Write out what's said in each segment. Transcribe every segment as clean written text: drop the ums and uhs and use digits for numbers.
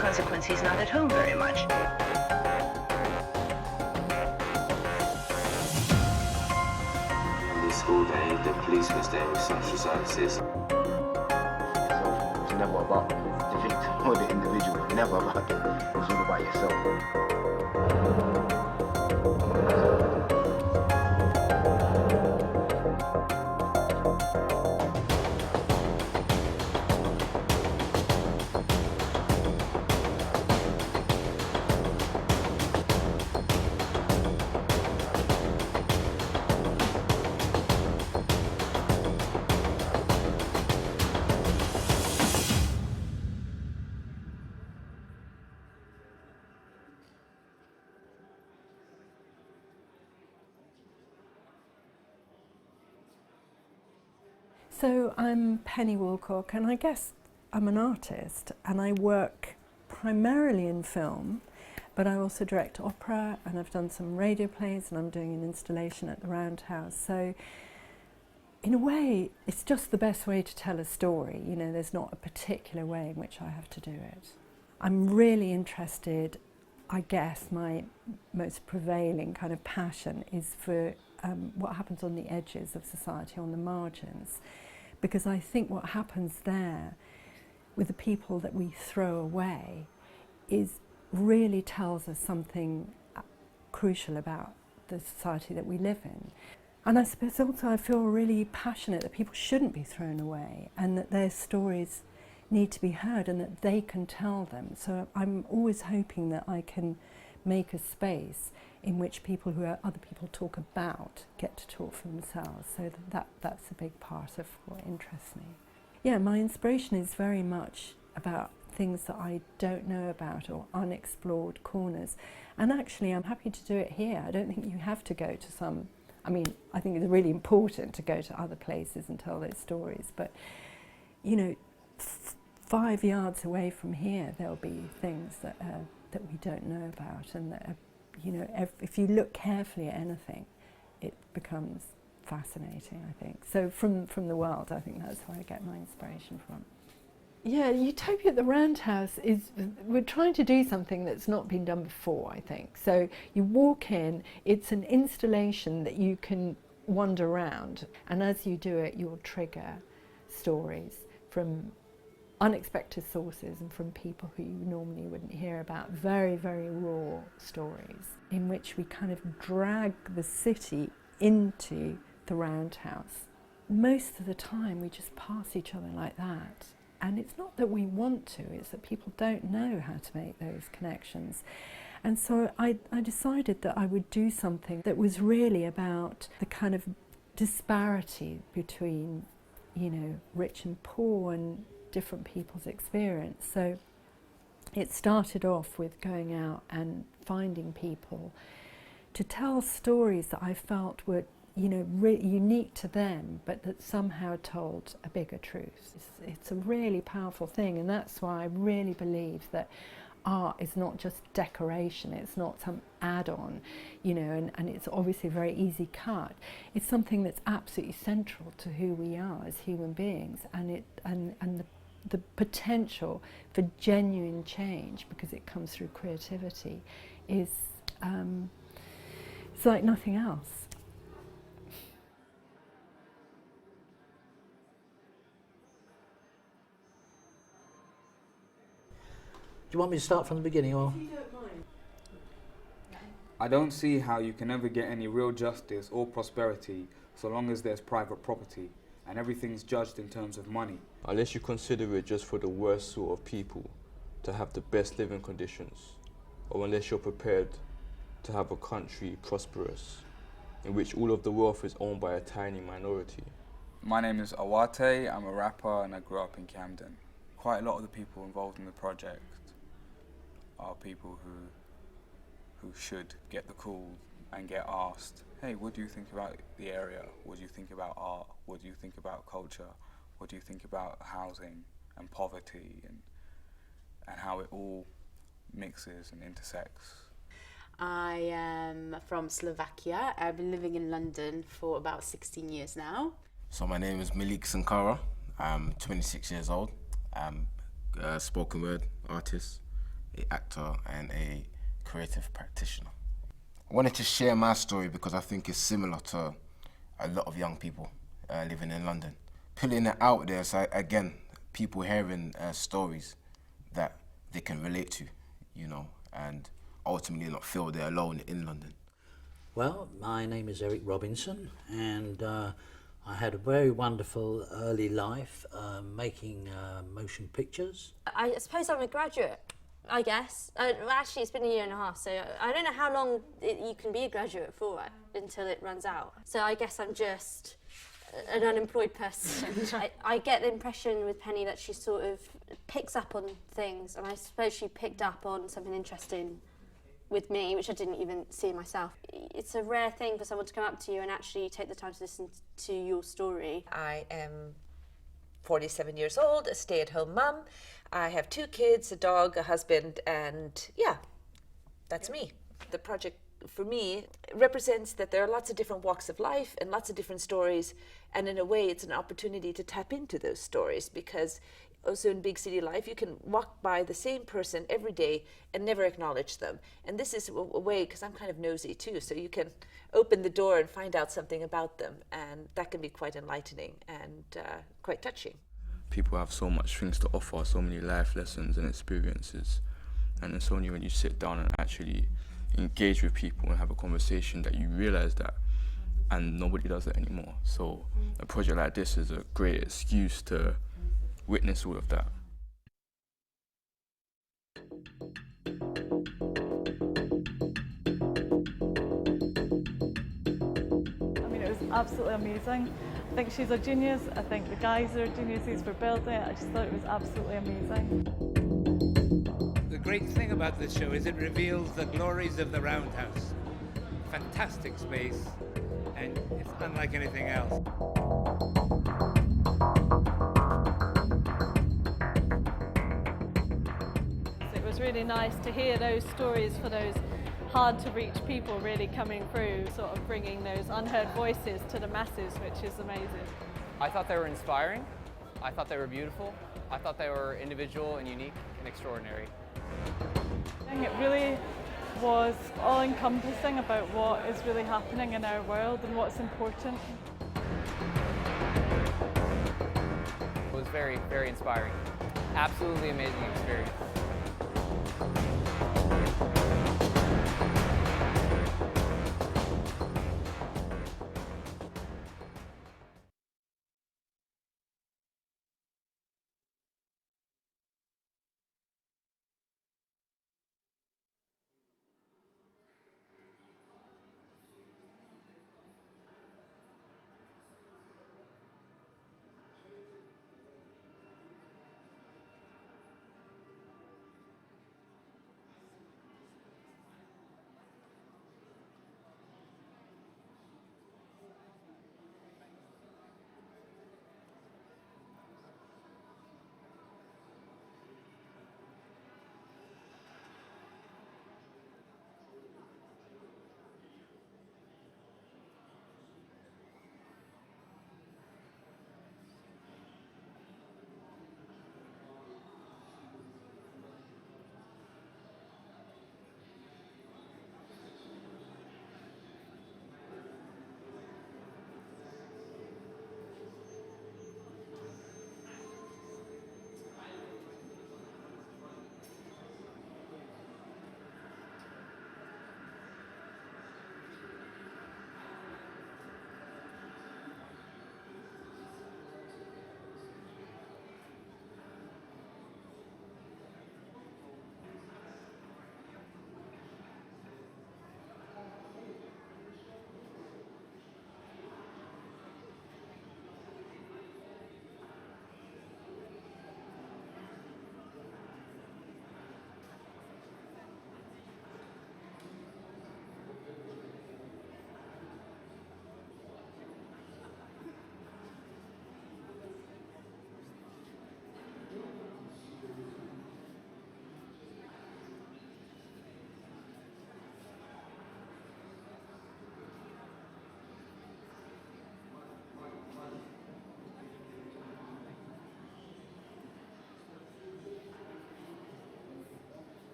consequence, he's not at home very much. In the school day, the police was there with social services. So it's never about the victim or the individual. It's never about them. It's all about yourself. So I'm Penny Woolcock, and I guess I'm an artist, and I work primarily in film, but I also direct opera, and I've done some radio plays, and I'm doing an installation at the Roundhouse. So in a way, it's just the best way to tell a story. You know, there's not a particular way in which I have to do it. I'm really interested, I guess my most prevailing kind of passion is for what happens on the edges of society, on the margins. Because I think what happens there with the people that we throw away really tells us something crucial about the society that we live in. And I suppose also I feel really passionate that people shouldn't be thrown away and that their stories need to be heard and that they can tell them. So I'm always hoping that I can make a space in which people who other people talk about get to talk for themselves. So that's a big part of what interests me. Yeah, my inspiration is very much about things that I don't know about or unexplored corners. And actually I'm happy to do it here. I don't think you have to go to some, I mean, I think it's really important to go to other places and tell those stories, but you know, 5 yards away from here there'll be things that we don't know about, and that you know, if you look carefully at anything, it becomes fascinating, I think. So from the world, I think that's where I get my inspiration from. Yeah, Utopia at the Roundhouse we're trying to do something that's not been done before, I think. So you walk in, it's an installation that you can wander around, and as you do it, you'll trigger stories from unexpected sources and from people who you normally wouldn't hear about. Very, very raw stories in which we kind of drag the city into the Roundhouse. Most of the time we just pass each other like that. And it's not that we want to, it's that people don't know how to make those connections. And so I decided that I would do something that was really about the kind of disparity between, you know, rich and poor and different people's experience. So it started off with going out and finding people to tell stories that I felt were, you know, unique to them, but that somehow told a bigger truth. It's a really powerful thing, and that's why I really believe that art is not just decoration, it's not some add-on, you know, and it's obviously a very easy cut. It's something that's absolutely central to who we are as human beings, and the potential for genuine change, because it comes through creativity, is it's like nothing else. Do you want me to start from the beginning, or? If you don't mind. I don't see how you can ever get any real justice or prosperity so long as there's private property and everything's judged in terms of money. Unless you consider it just for the worst sort of people to have the best living conditions, or unless you're prepared to have a country prosperous, in which all of the wealth is owned by a tiny minority. My name is Awate, I'm a rapper and I grew up in Camden. Quite a lot of the people involved in the project are people who should get the call and get asked, hey, what do you think about the area? What do you think about art? What do you think about culture? What do you think about housing and poverty and how it all mixes and intersects? I am from Slovakia. I've been living in London for about 16 years now. So my name is Malik Sankara. I'm 26 years old. I'm a spoken word artist. an actor and a creative practitioner. I wanted to share my story because I think it's similar to a lot of young people living in London. Putting it out there, so again, people hearing stories that they can relate to, you know, and ultimately not feel they're alone in London. Well, my name is Eric Robinson, and I had a very wonderful early life making motion pictures. I suppose I'm a graduate, I guess. Well, actually, it's been a year and a half, so I don't know how long you can be a graduate for until it runs out. So I guess I'm just an unemployed person. I get the impression with Penny that she sort of picks up on things, and I suppose she picked up on something interesting with me, which I didn't even see myself. It's a rare thing for someone to come up to you and actually take the time to listen to your story. I am 47 years old, a stay-at-home mum. I have 2 kids, a dog, a husband, and yeah, that's me. The project for me represents that there are lots of different walks of life and lots of different stories, and in a way it's an opportunity to tap into those stories, because also in big city life you can walk by the same person every day and never acknowledge them. And this is a way, because I'm kind of nosy too, so you can open the door and find out something about them, and that can be quite enlightening and quite touching. People have so much things to offer, so many life lessons and experiences, and it's only when you sit down and actually engage with people and have a conversation that you realize that, and nobody does it anymore. So a project like this is a great excuse to witness all of that. I mean, it was absolutely amazing. I think she's a genius. I think the guys are geniuses for building it. I just thought it was absolutely amazing. The great thing about this show is it reveals the glories of the Roundhouse. Fantastic space, and it's unlike anything else. It was really nice to hear those stories for those hard to reach people really coming through, sort of bringing those unheard voices to the masses, which is amazing. I thought they were inspiring. I thought they were beautiful. I thought they were individual and unique and extraordinary. It really was all-encompassing about what is really happening in our world and what's important. It was very, very inspiring. Absolutely amazing experience.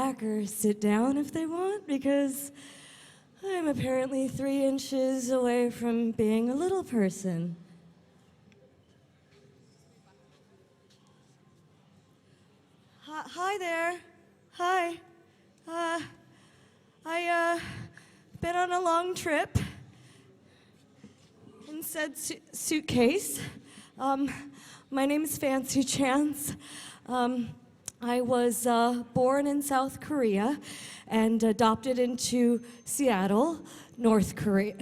back or sit down if they want, because I'm apparently 3 inches away from being a little person. Hi there. Hi. I been on a long trip in said suitcase. My name is Fancy Chance. I was born in South Korea and adopted into Seattle, North Korea,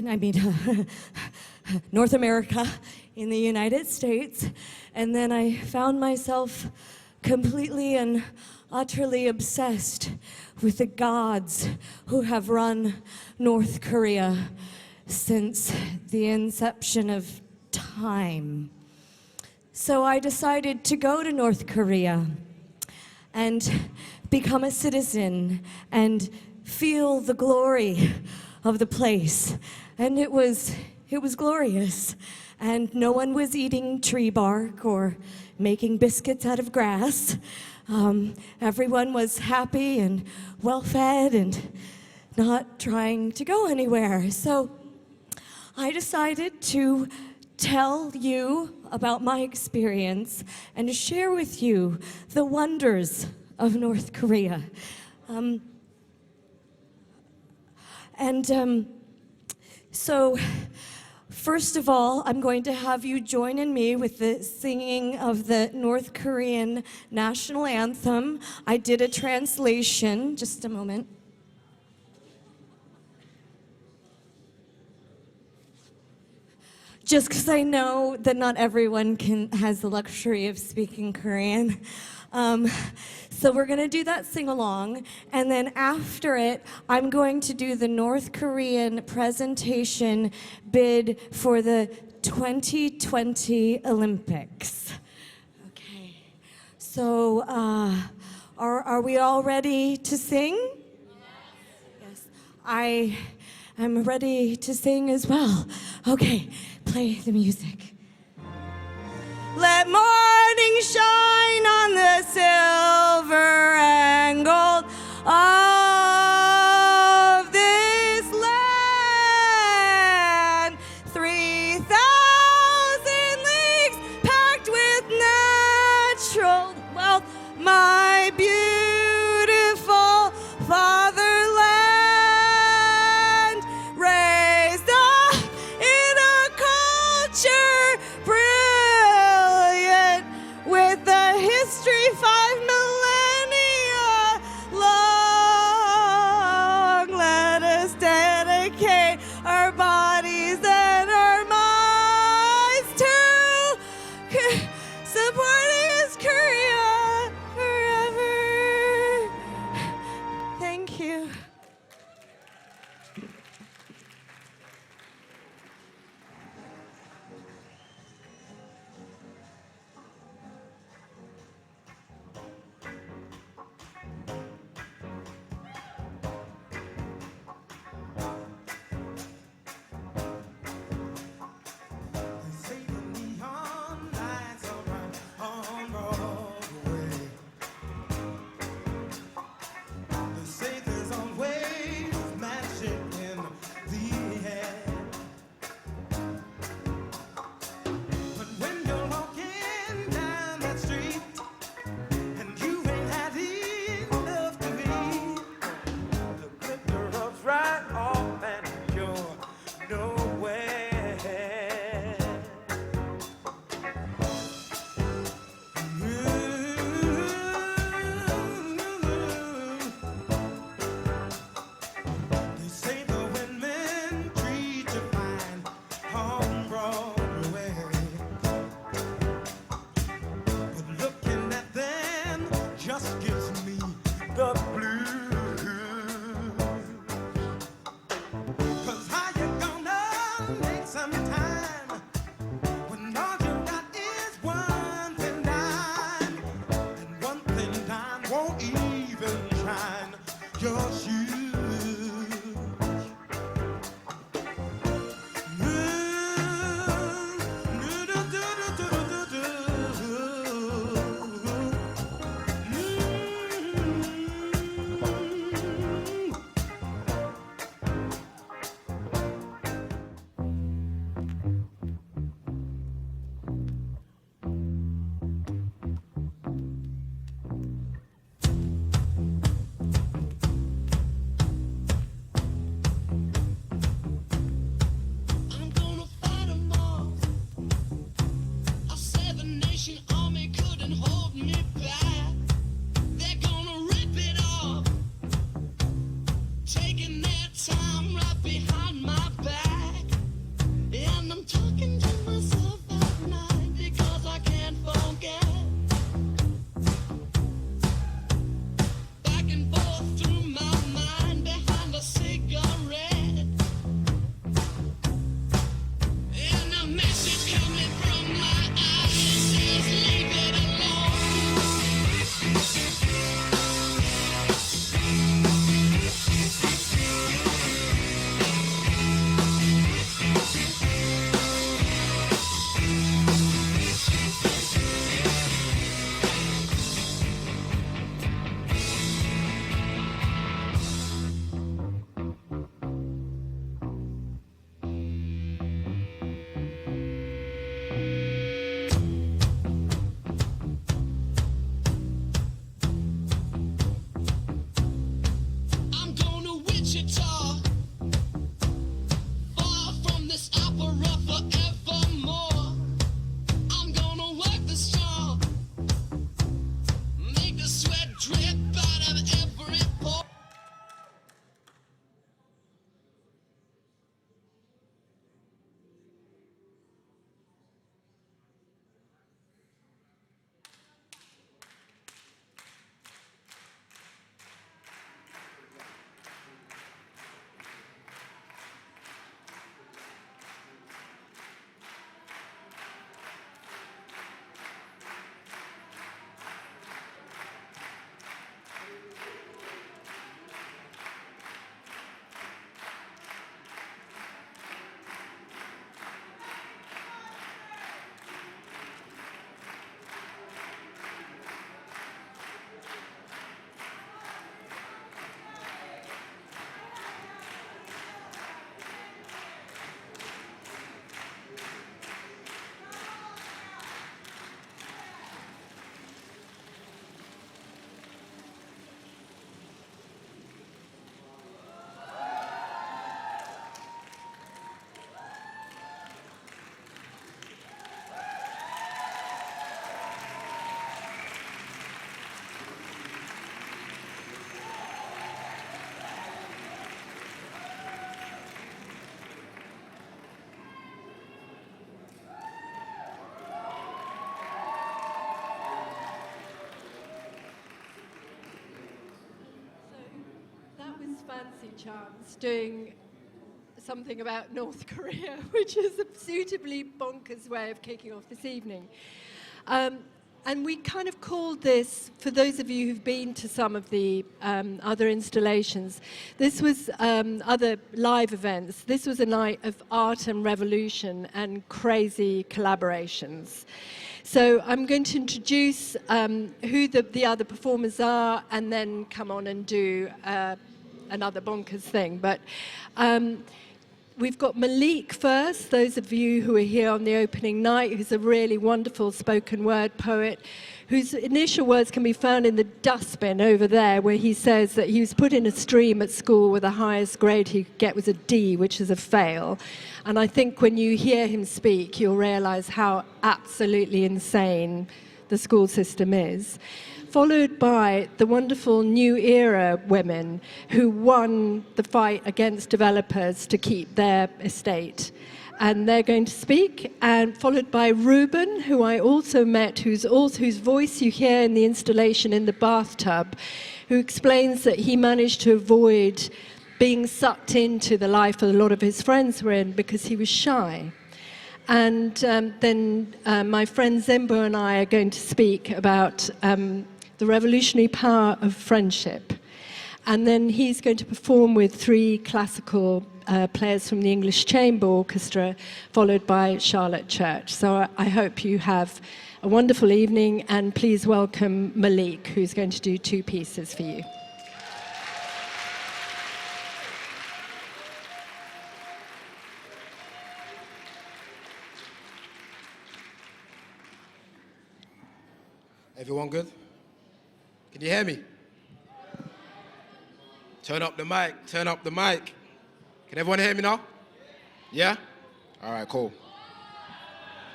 North America in the United States. And then I found myself completely and utterly obsessed with the gods who have run North Korea since the inception of time. So I decided to go to North Korea and become a citizen and feel the glory of the place. And it was glorious. And no one was eating tree bark or making biscuits out of grass. Everyone was happy and well-fed and not trying to go anywhere. So I decided to tell you about my experience and to share with you the wonders of North Korea. So first of all, I'm going to have you join in me with the singing of the North Korean national anthem. I did a translation, just a moment. Just because I know that not everyone has the luxury of speaking Korean. So we're going to do that sing-along, and then after it, I'm going to do the North Korean presentation bid for the 2020 Olympics. Okay, so are we all ready to sing? Yes. I am ready to sing as well. Okay, play the music. Let morning shine on the silver and gold of this land. 3,000 leagues packed with natural wealth, my beautiful fatherland, raised up in a culture with a history 5 millennia long. Let us dedicate our bodies and our minds to supporting his Korea forever. Thank you. fancy chance doing something about North Korea, which is a suitably bonkers way of kicking off this evening. And we kind of called this, for those of you who've been to some of the other installations, this was other live events. This was a night of art and revolution and crazy collaborations. So I'm going to introduce who the other performers are and then come on and do another bonkers thing. But we've got Malik first, those of you who are here on the opening night, who's a really wonderful spoken word poet, whose initial words can be found in the dustbin over there, where he says that he was put in a stream at school where the highest grade he could get was a D, which is a fail. And I think when you hear him speak, you'll realize how absolutely insane the school system is. Followed by the wonderful New Era women who won the fight against developers to keep their estate. And they're going to speak, and followed by Ruben, who I also met, whose voice you hear in the installation in the bathtub, who explains that he managed to avoid being sucked into the life that a lot of his friends were in because he was shy. And then my friend Zimbo and I are going to speak about the revolutionary power of friendship. And then he's going to perform with 3 classical players from the English Chamber Orchestra, followed by Charlotte Church. So I hope you have a wonderful evening, and please welcome Malik, who's going to do 2 pieces for you. Everyone good? Can you hear me? Turn up the mic, turn up the mic. Can everyone hear me now? Yeah? All right, cool.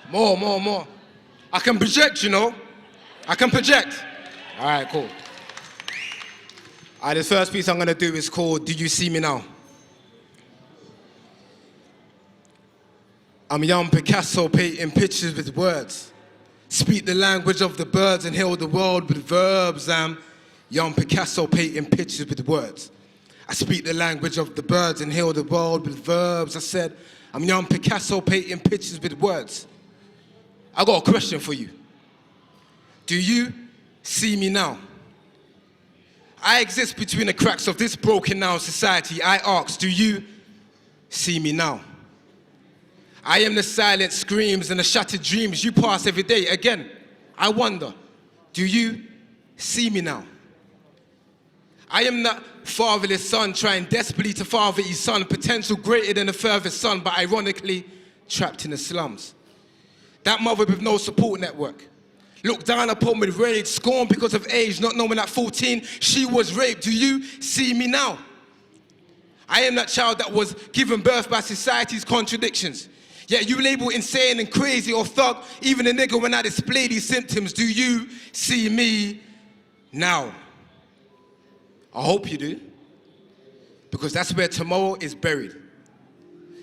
More. I can project, you know. I can project. All right, cool. All right, the first piece I'm gonna do is called Do You See Me Now? I'm young Picasso painting pictures with words. Speak the language of the birds and heal the world with verbs. I'm young Picasso painting pictures with words. I speak the language of the birds and heal the world with verbs. I said, I'm young Picasso painting pictures with words. I got a question for you. Do you see me now? I exist between the cracks of this broken down society. I ask, do you see me now? I am the silent screams and the shattered dreams you pass every day. Again, I wonder, do you see me now? I am that fatherless son trying desperately to father his son, potential greater than the furthest son, but ironically trapped in the slums. That mother with no support network, looked down upon with rage, scorned because of age, not knowing at 14 she was raped. Do you see me now? I am that child that was given birth by society's contradictions. Yet you label insane and crazy or thug, even a nigga when I display these symptoms. Do you see me now? I hope you do, because that's where tomorrow is buried.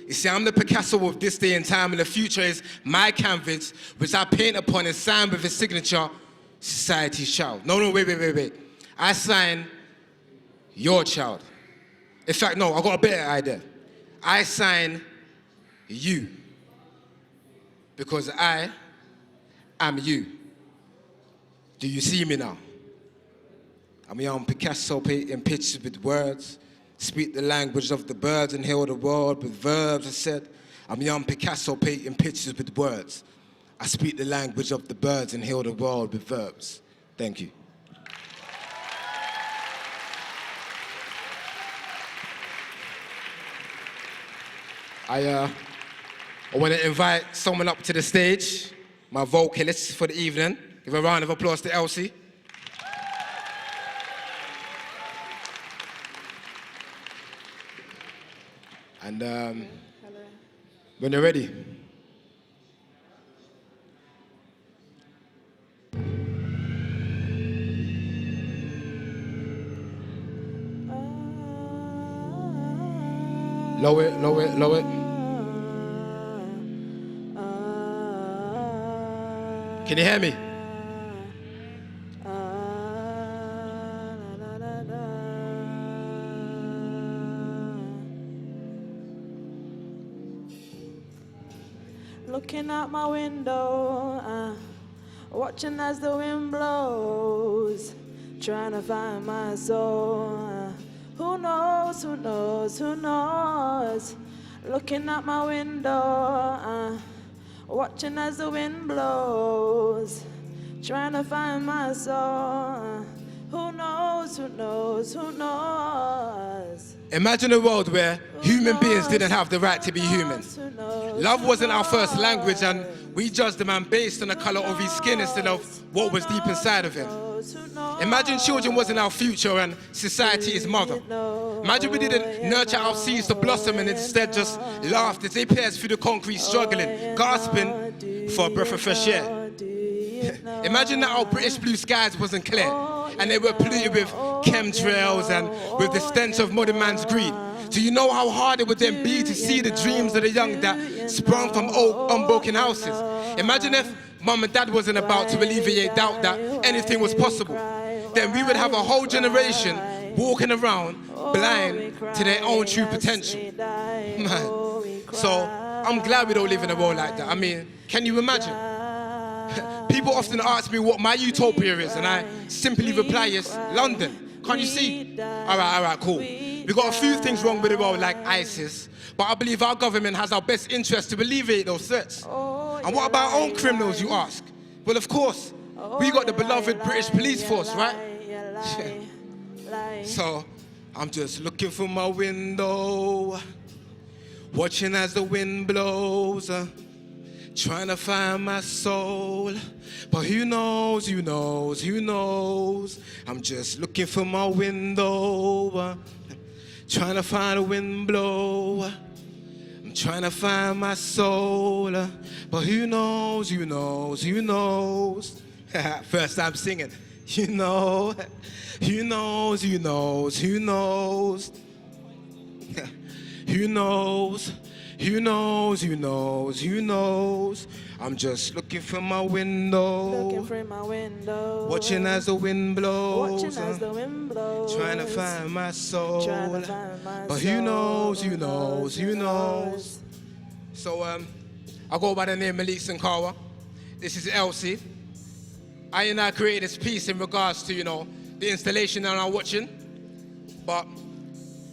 You see, I'm the Picasso of this day and time, and the future is my canvas, which I paint upon and sign with a signature, society's child. No, wait. I sign your child. In fact, no, I got a better idea. I sign you, because I am you. Do you see me now? I'm young Picasso painting pictures with words. Speak the language of the birds and heal the world with verbs. I said, I'm young Picasso painting pictures with words. I speak the language of the birds and heal the world with verbs. Thank you. I want to invite someone up to the stage, my vocalist for the evening. Give a round of applause to Elsie. And when you're ready. Low it. Can you hear me? looking out my window, watching as the wind blows, trying to find my soul. Who knows, who knows, who knows? Looking out my window, watching as the wind blows, trying to find my soul. Who knows, who knows, who knows? Imagine a world where human beings didn't have the right to be human. Love wasn't our first language and we judged a man based on the color of his skin instead of what was deep inside of him. Imagine children wasn't our future and society is mother. Imagine we didn't nurture our seeds to blossom and instead just laughed as they pierced through the concrete struggling, gasping for a breath of fresh air. Imagine that our British blue skies wasn't clear and they were polluted with chemtrails and with the stench of modern man's greed. Do you know how hard it would then be to see the dreams of the young that sprung from old, unbroken houses? Imagine if mum and dad wasn't about to alleviate doubt that anything was possible. Then we would have a whole generation walking around blind to their own true potential. Man. So I'm glad we don't live in a world like that. I mean, can you imagine? People often ask me what my utopia is, and I simply reply, it's London. Can't you see? All right, cool. We've got a few things wrong with the world, like ISIS, but I believe our government has our best interest to alleviate those threats. And what about our own criminals, you ask? Well, of course, we got the beloved British police force, right? So, I'm just looking from my window, watching as the wind blows, trying to find my soul. But who knows, who knows, who knows? I'm just looking from my window, trying to find a wind blow. I'm trying to find my soul. But who knows, who knows, who knows? First time singing. You know, who knows, who knows, who knows? Who knows? Who knows, who knows, who knows? I'm just looking from my window, watching as the wind blows, trying to find my soul. But who knows, who knows, who knows? So I go by the name Malik Sankara. This is Elsie. I and I created this piece in regards to, the installation that I'm watching. But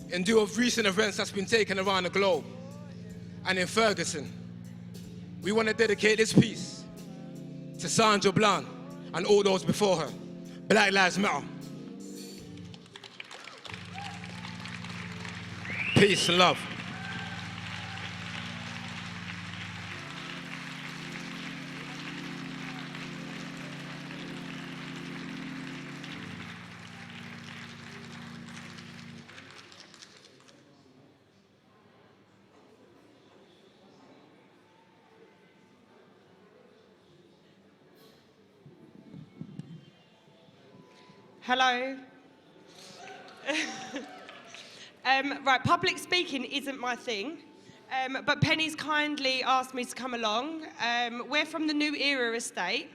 in view of recent events that's been taken around the globe, and in Ferguson, we want to dedicate this piece to Sandra Bland and all those before her. Black Lives Matter. Peace and love. Hello. Right, public speaking isn't my thing, but Penny's kindly asked me to come along. We're from the New Era estate.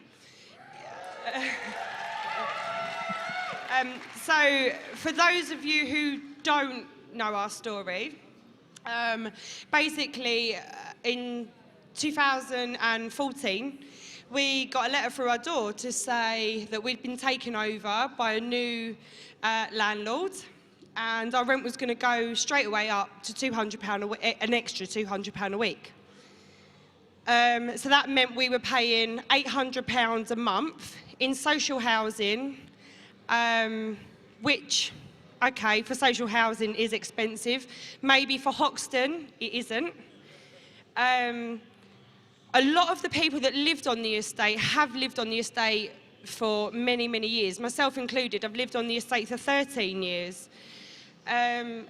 So, for those of you who don't know our story, basically in 2014, we got a letter through our door to say that we'd been taken over by a new landlord, and our rent was going to go straight away up to £200 an extra £200 a week. So that meant we were paying £800 a month in social housing, which, okay, for social housing is expensive. Maybe for Hoxton, it isn't. A lot of the people that lived on the estate have lived on the estate for many, many years, myself included. I've lived on the estate for 13 years. And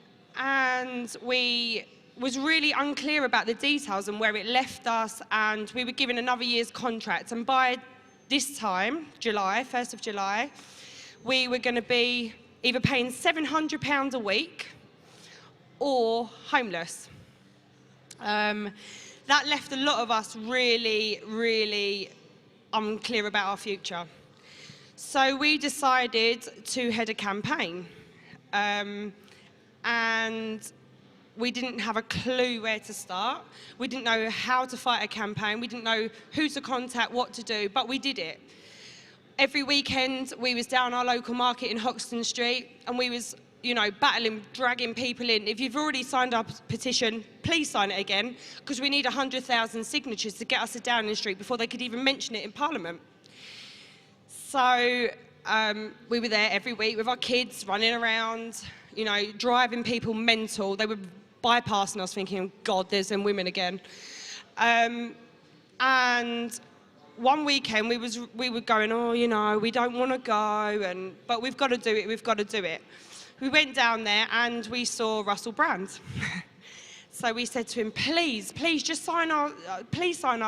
we was really unclear about the details and where it left us, and we were given another year's contract. And by this time, July, 1st of July, we were going to be either paying £700 a week or homeless. That left a lot of us really, really unclear about our future. So we decided to head a campaign. And we didn't have a clue where to start. We didn't know how to fight a campaign. We didn't know who to contact, what to do, but we did it. Every weekend, we was down our local market in Hoxton Street, and we was, you know, battling, dragging people in. If you've already signed our petition, please sign it again, because we need 100,000 signatures to get us to Downing Street before they could even mention it in Parliament. So we were there every week with our kids, running around, you know, driving people mental. They were bypassing us thinking, God, there's them women again. And one weekend we were going, oh, you know, we don't want to go, but we've got to do it, we've got to do it. We went down there and we saw Russell Brand. So we said to him, please just sign our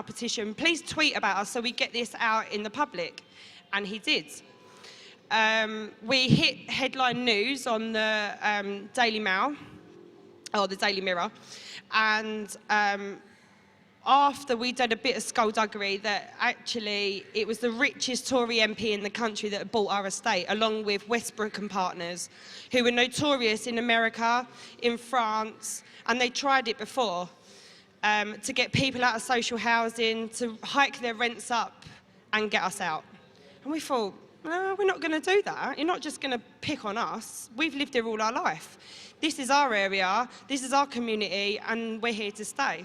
petition, please tweet about us so we get this out in the public. And he did. We hit headline news on the Daily Mail, or the Daily Mirror, and after we did a bit of skullduggery that actually it was the richest Tory MP in the country that had bought our estate, along with Westbrook and Partners, who were notorious in America, in France, and they tried it before to get people out of social housing, to hike their rents up and get us out. And we thought, no, we're not going to do that. You're not just going to pick on us. We've lived here all our life. This is our area, this is our community, and we're here to stay.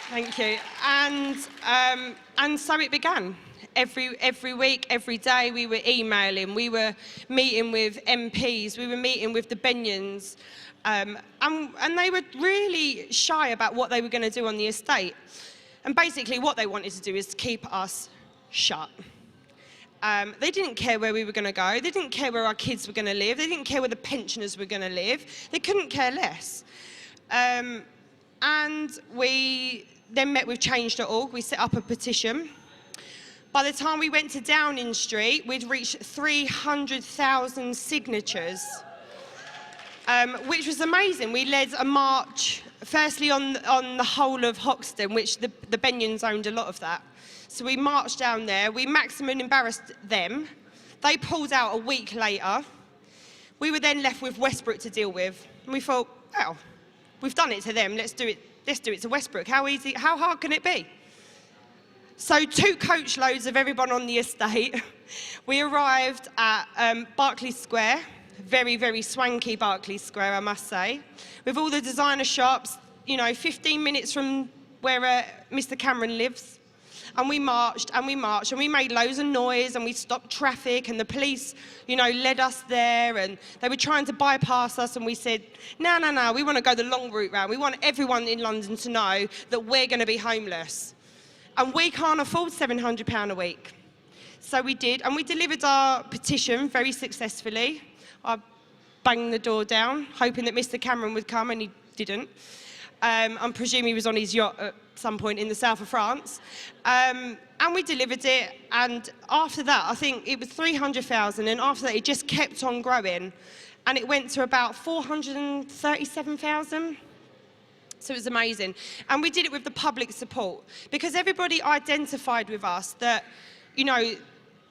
Thank you. And so it began. Every week, every day, we were emailing, we were meeting with MPs, we were meeting with the Benyans, and they were really shy about what they were going to do on the estate. And basically what they wanted to do is to keep us shut. They didn't care where we were going to go, they didn't care where our kids were going to live, they didn't care where the pensioners were going to live, they couldn't care less. And we then met with Change.org, we set up a petition. By the time we went to Downing Street, we'd reached 300,000 signatures, which was amazing. We led a march, firstly on the whole of Hoxton, which the Benyans owned a lot of that. So we marched down there, we maximum embarrassed them. They pulled out a week later. We were then left with Westbrook to deal with. And we thought, well, we've done it to them, let's do it to Westbrook. How hard can it be? So 2 coach loads of everyone on the estate. We arrived at Berkeley Square, very, very swanky Berkeley Square, I must say, with all the designer shops, you know, 15 minutes from where Mr. Cameron lives. And we marched and we marched and we made loads of noise and we stopped traffic and the police, you know, led us there and they were trying to bypass us and we said, no, we want to go the long route round. We want everyone in London to know that we're going to be homeless. And we can't afford £700 a week. So we did, and we delivered our petition very successfully. I banged the door down, hoping that Mr. Cameron would come, and he didn't. I presume he was on his yacht at some point in the south of France. And we delivered it, and after that, I think it was 300,000, and after that, it just kept on growing. And it went to about 437,000. So it was amazing. And we did it with the public support, because everybody identified with us that, you know,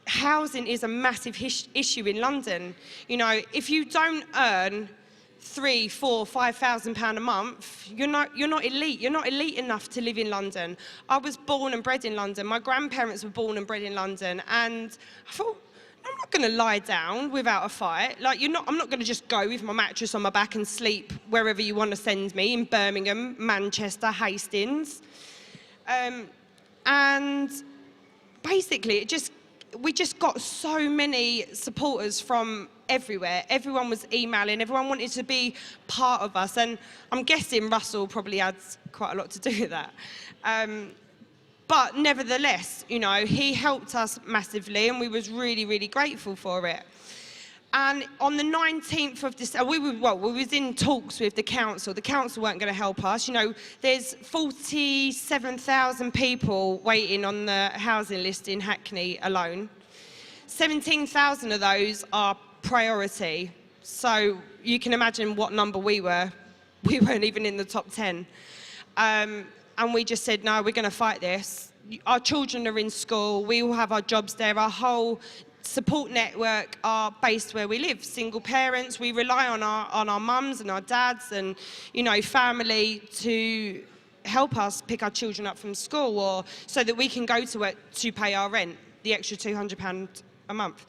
housing is a massive issue in London. You know, if you don't earn £3,000, £4,000, £5,000 a month, you're not elite. You're not elite enough to live in London. I was born and bred in London. My grandparents were born and bred in London. And I thought, I'm not going to lie down without a fight. Like, I'm not going to just go with my mattress on my back and sleep wherever you want to send me, in Birmingham, Manchester, Hastings. And basically, we just got so many supporters from everywhere. Everyone was emailing, everyone wanted to be part of us, and I'm guessing Russell probably had quite a lot to do with that. But nevertheless, you know, he helped us massively, and we was really, really grateful for it. And on the 19th of December, we was in talks with the council. The council weren't going to help us. You know, there's 47,000 people waiting on the housing list in Hackney alone. 17,000 of those are priority. So you can imagine what number we were. We weren't even in the top 10. And we just said, no, we're going to fight this. Our children are in school. We all have our jobs there. Our whole support network are based where we live. Single parents, we rely on our mums and our dads and, you know, family to help us pick our children up from school, or so that we can go to work to pay our rent, the extra £200 a month.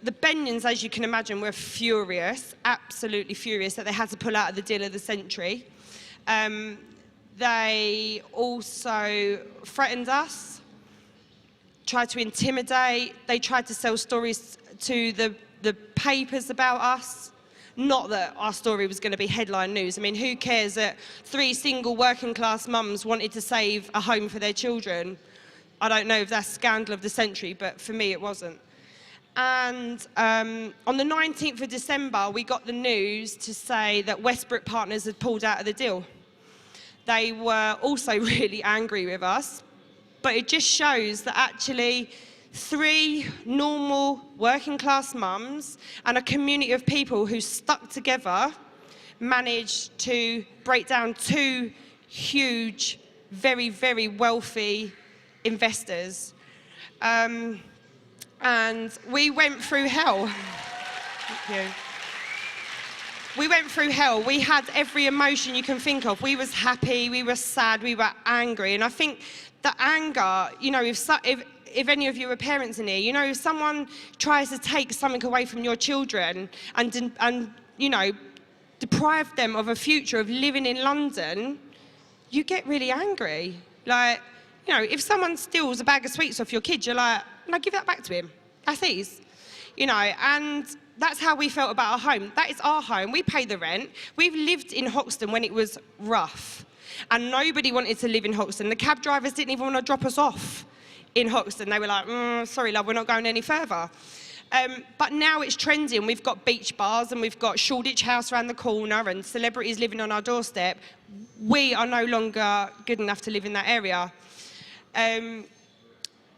The Benyons, as you can imagine, were furious, absolutely furious, that they had to pull out of the deal of the century. They also threatened us, tried to intimidate, they tried to sell stories to the papers about us. Not that our story was going to be headline news. I mean, who cares that 3 single working class mums wanted to save a home for their children? I don't know if that's scandal of the century, but for me it wasn't. And on the 19th of December, we got the news to say that Westbrook Partners had pulled out of the deal. They were also really angry with us, but it just shows that actually 3 normal working class mums and a community of people who stuck together managed to break down 2 huge, very, very wealthy investors. And we went through hell. Thank you. We went through hell. We had every emotion you can think of. We was happy, we were sad, we were angry. And I think the anger, you know, if any of you are parents in here, you know, if someone tries to take something away from your children and you know, deprive them of a future of living in London, you get really angry. Like, you know, if someone steals a bag of sweets off your kid, you're like, no, give that back to him. That's his. You know, and that's how we felt about our home. That is our home. We pay the rent. We've lived in Hoxton when it was rough. And nobody wanted to live in Hoxton. The cab drivers didn't even want to drop us off in Hoxton. They were like, sorry, love, we're not going any further. But now it's trending. We've got beach bars and we've got Shoreditch House around the corner and celebrities living on our doorstep. We are no longer good enough to live in that area.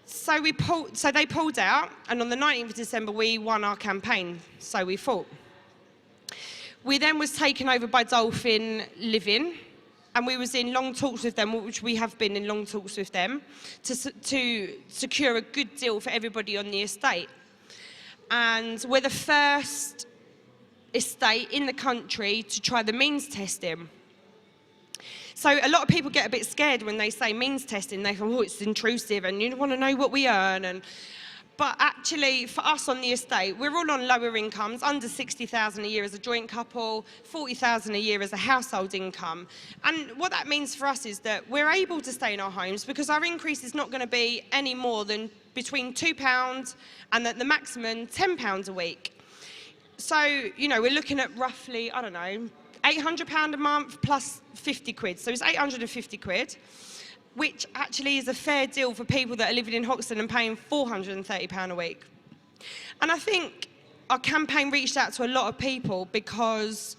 So they pulled out, and on the 19th of December, we won our campaign, so we fought. We then was taken over by Dolphin Living, and we was in long talks with them, which we have been in long talks with them, to secure a good deal for everybody on the estate. And we're the first estate in the country to try the means testing. So a lot of people get a bit scared when they say means testing. They think, oh, it's intrusive and you want to know what we earn. But actually, for us on the estate, we're all on lower incomes, under 60,000 a year as a joint couple, 40,000 a year as a household income. And what that means for us is that we're able to stay in our homes because our increase is not going to be any more than between £2 and at the maximum £10 a week. So, you know, we're looking at roughly, I don't know, £800 a month plus 50 quid. So it's 850 quid, which actually is a fair deal for people that are living in Hoxton and paying £430 a week. And I think our campaign reached out to a lot of people because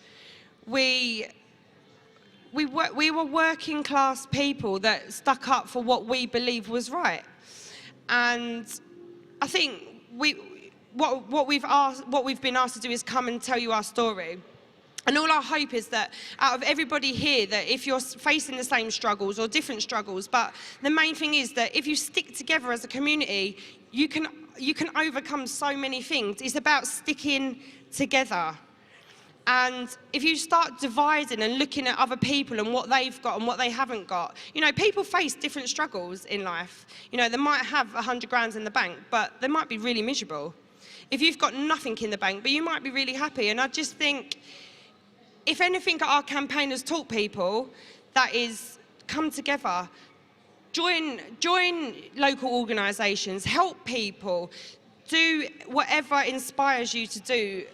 we were working class people that stuck up for what we believe was right. And I think what we've been asked to do is come and tell you our story. And all our hope is that out of everybody here, that if you're facing the same struggles or different struggles, but the main thing is that if you stick together as a community, you can overcome so many things. It's about sticking together. And if you start dividing and looking at other people and what they've got and what they haven't got, you know, people face different struggles in life. You know, they might have 100 grand in the bank, but they might be really miserable. If you've got nothing in the bank, but you might be really happy. And I just think, if anything our campaign has taught people, that is come together, join local organisations, help people, do whatever inspires you to do.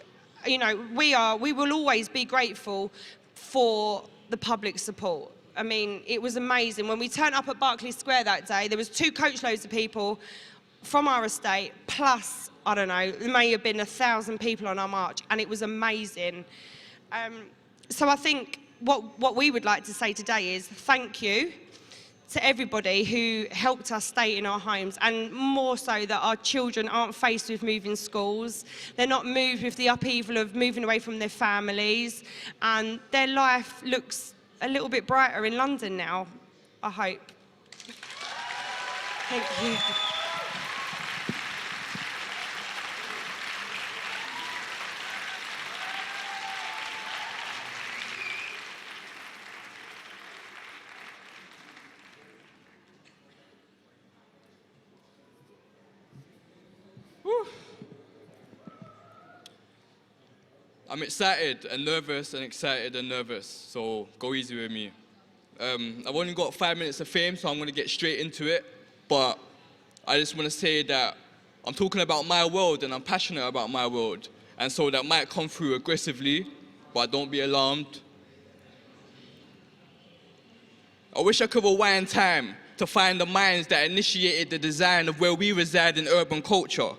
You know, we will always be grateful for the public support. I mean, it was amazing. When we turned up at Berkeley Square that day, there was 2 coachloads of people from our estate, plus, I don't know, there may have been 1,000 people on our march, and it was amazing. So I think what we would like to say today is thank you to everybody who helped us stay in our homes, and more so that our children aren't faced with moving schools. They're not moved with the upheaval of moving away from their families, and their life looks a little bit brighter in London now, I hope. Thank you. I'm excited and nervous and excited and nervous, so go easy with me. I've only got 5 minutes of fame, so I'm going to get straight into it. But I just want to say that I'm talking about my world and I'm passionate about my world. And so that might come through aggressively, but don't be alarmed. I wish I could rewind time to find the minds that initiated the design of where we reside in urban culture.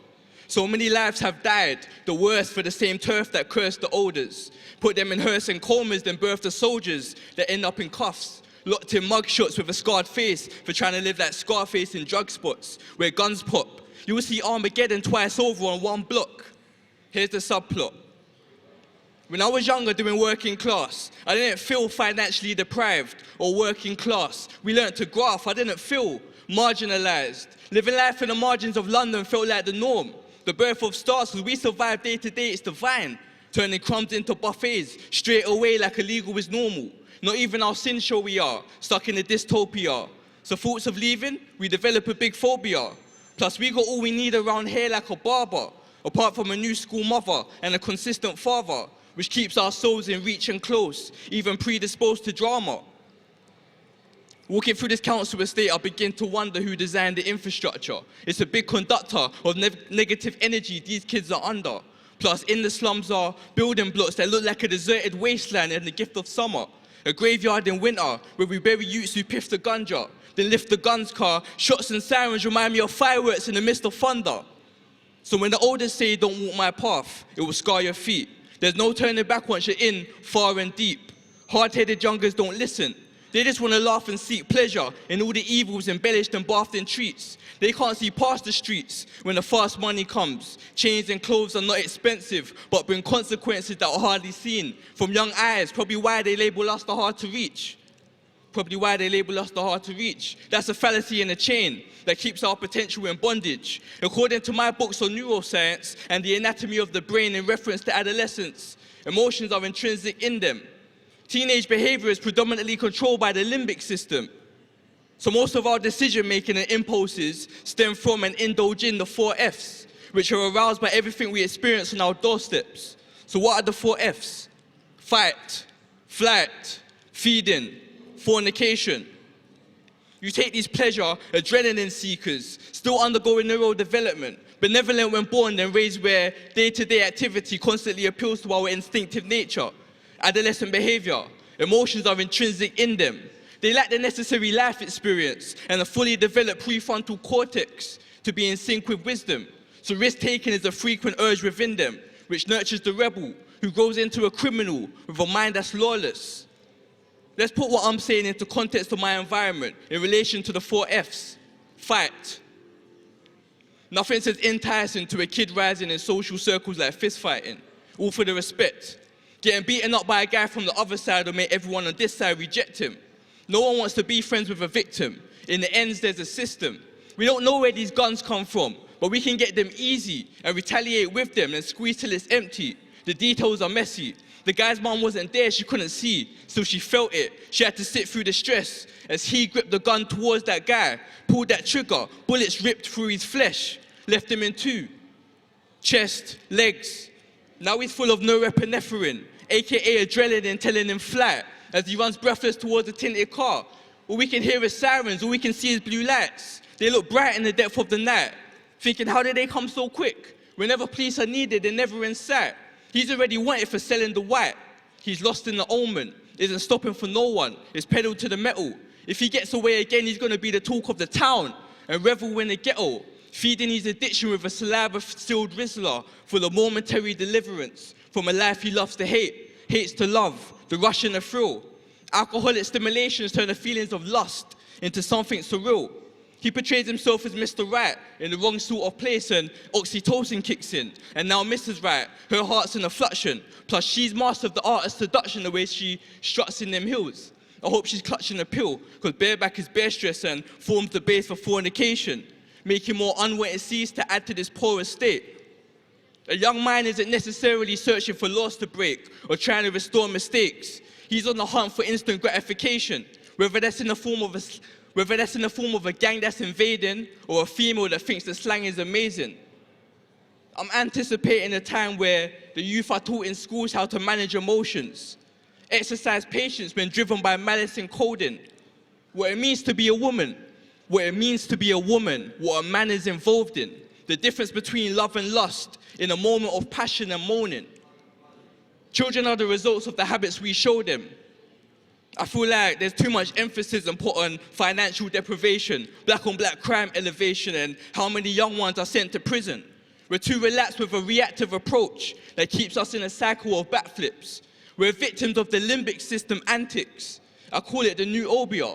So many lives have died, the worst for the same turf that cursed the olders, put them in hearse and comas, then birthed the soldiers that end up in cuffs, locked in mugshots with a scarred face for trying to live like Scarface in drug spots where guns pop. You will see Armageddon twice over on one block. Here's the subplot. When I was younger doing working class, I didn't feel financially deprived or working class. We learned to graph, I didn't feel marginalized. Living life in the margins of London felt like the norm. The birth of stars, as we survive day to day, it's divine. Turning crumbs into buffets, straight away like illegal is normal. Not even our sin show we are, stuck in a dystopia. So thoughts of leaving, we develop a big phobia. Plus we got all we need around here like a barber, apart from a new school mother and a consistent father, which keeps our souls in reach and close, even predisposed to drama. Walking through this council estate, I begin to wonder who designed the infrastructure. It's a big conductor of negative energy these kids are under. Plus, in the slums are building blocks that look like a deserted wasteland in the gift of summer. A graveyard in winter where we bury youths who piff the ganja, then lift the guns car. Shots and sirens remind me of fireworks in the midst of thunder. So when the elders say don't walk my path, it will scar your feet. There's no turning back once you're in far and deep. Hard-headed youngers don't listen. They just want to laugh and seek pleasure in all the evils embellished and bathed in treats. They can't see past the streets when the fast money comes. Chains and clothes are not expensive, but bring consequences that are hardly seen. From young eyes, probably why they label us the hard to reach. That's a fallacy in a chain that keeps our potential in bondage. According to my books on neuroscience and the anatomy of the brain in reference to adolescence, emotions are intrinsic in them. Teenage behavior is predominantly controlled by the limbic system. So most of our decision-making and impulses stem from and indulge in the 4 Fs, which are aroused by everything we experience on our doorsteps. So what are the 4 Fs? Fight, flight, feeding, fornication. You take these pleasure, adrenaline seekers, still undergoing neurodevelopment, benevolent when born and raised where day-to-day activity constantly appeals to our instinctive nature. Adolescent behavior, emotions are intrinsic in them. They lack the necessary life experience and a fully developed prefrontal cortex to be in sync with wisdom. So risk-taking is a frequent urge within them, which nurtures the rebel who grows into a criminal with a mind that's lawless. Let's put what I'm saying into context of my environment in relation to the 4 Fs. Fight. Nothing says enticing to a kid rising in social circles like fist fighting, all for the respect. Getting beaten up by a guy from the other side will make everyone on this side reject him. No one wants to be friends with a victim. In the ends, there's a system. We don't know where these guns come from, but we can get them easy and retaliate with them and squeeze till it's empty. The details are messy. The guy's mom wasn't there, she couldn't see, so she felt it. She had to sit through the stress as he gripped the gun towards that guy, pulled that trigger, bullets ripped through his flesh, left him in 2. Chest, legs. Now he's full of norepinephrine, aka adrenaline telling him flight, as he runs breathless towards the tinted car. All we can hear is sirens, all we can see is blue lights. They look bright in the depth of the night, thinking how did they come so quick? Whenever police are needed, they're never in sight. He's already wanted for selling the white. He's lost in the omen, isn't stopping for no one, is pedal to the metal. If he gets away again, he's gonna be the talk of the town and revel in the ghetto, feeding his addiction with a saliva-filled Rizzler for the momentary deliverance from a life he loves to hate, hates to love, the rush and the thrill. Alcoholic stimulations turn the feelings of lust into something surreal. He portrays himself as Mr. Right in the wrong sort of place and oxytocin kicks in. And now Mrs. Right, her heart's in a fluxion. Plus she's master of the art of seduction the way she struts in them heels. I hope she's clutching a pill, because bareback is bare stress and forms the base for fornication, making more unwanted seeds to add to this poor estate. A young mind isn't necessarily searching for laws to break or trying to restore mistakes. He's on the hunt for instant gratification, whether that's in the form of a gang that's invading or a female that thinks the slang is amazing. I'm anticipating a time where the youth are taught in schools how to manage emotions, exercise patience when driven by malice and coding, what it means to be a woman, what it means to be a woman, what a man is involved in, the difference between love and lust in a moment of passion and moaning. Children are the results of the habits we show them. I feel like there's too much emphasis and put on financial deprivation, black on black crime elevation, and how many young ones are sent to prison. We're too relaxed with a reactive approach that keeps us in a cycle of backflips. We're victims of the limbic system antics. I call it the Utopia.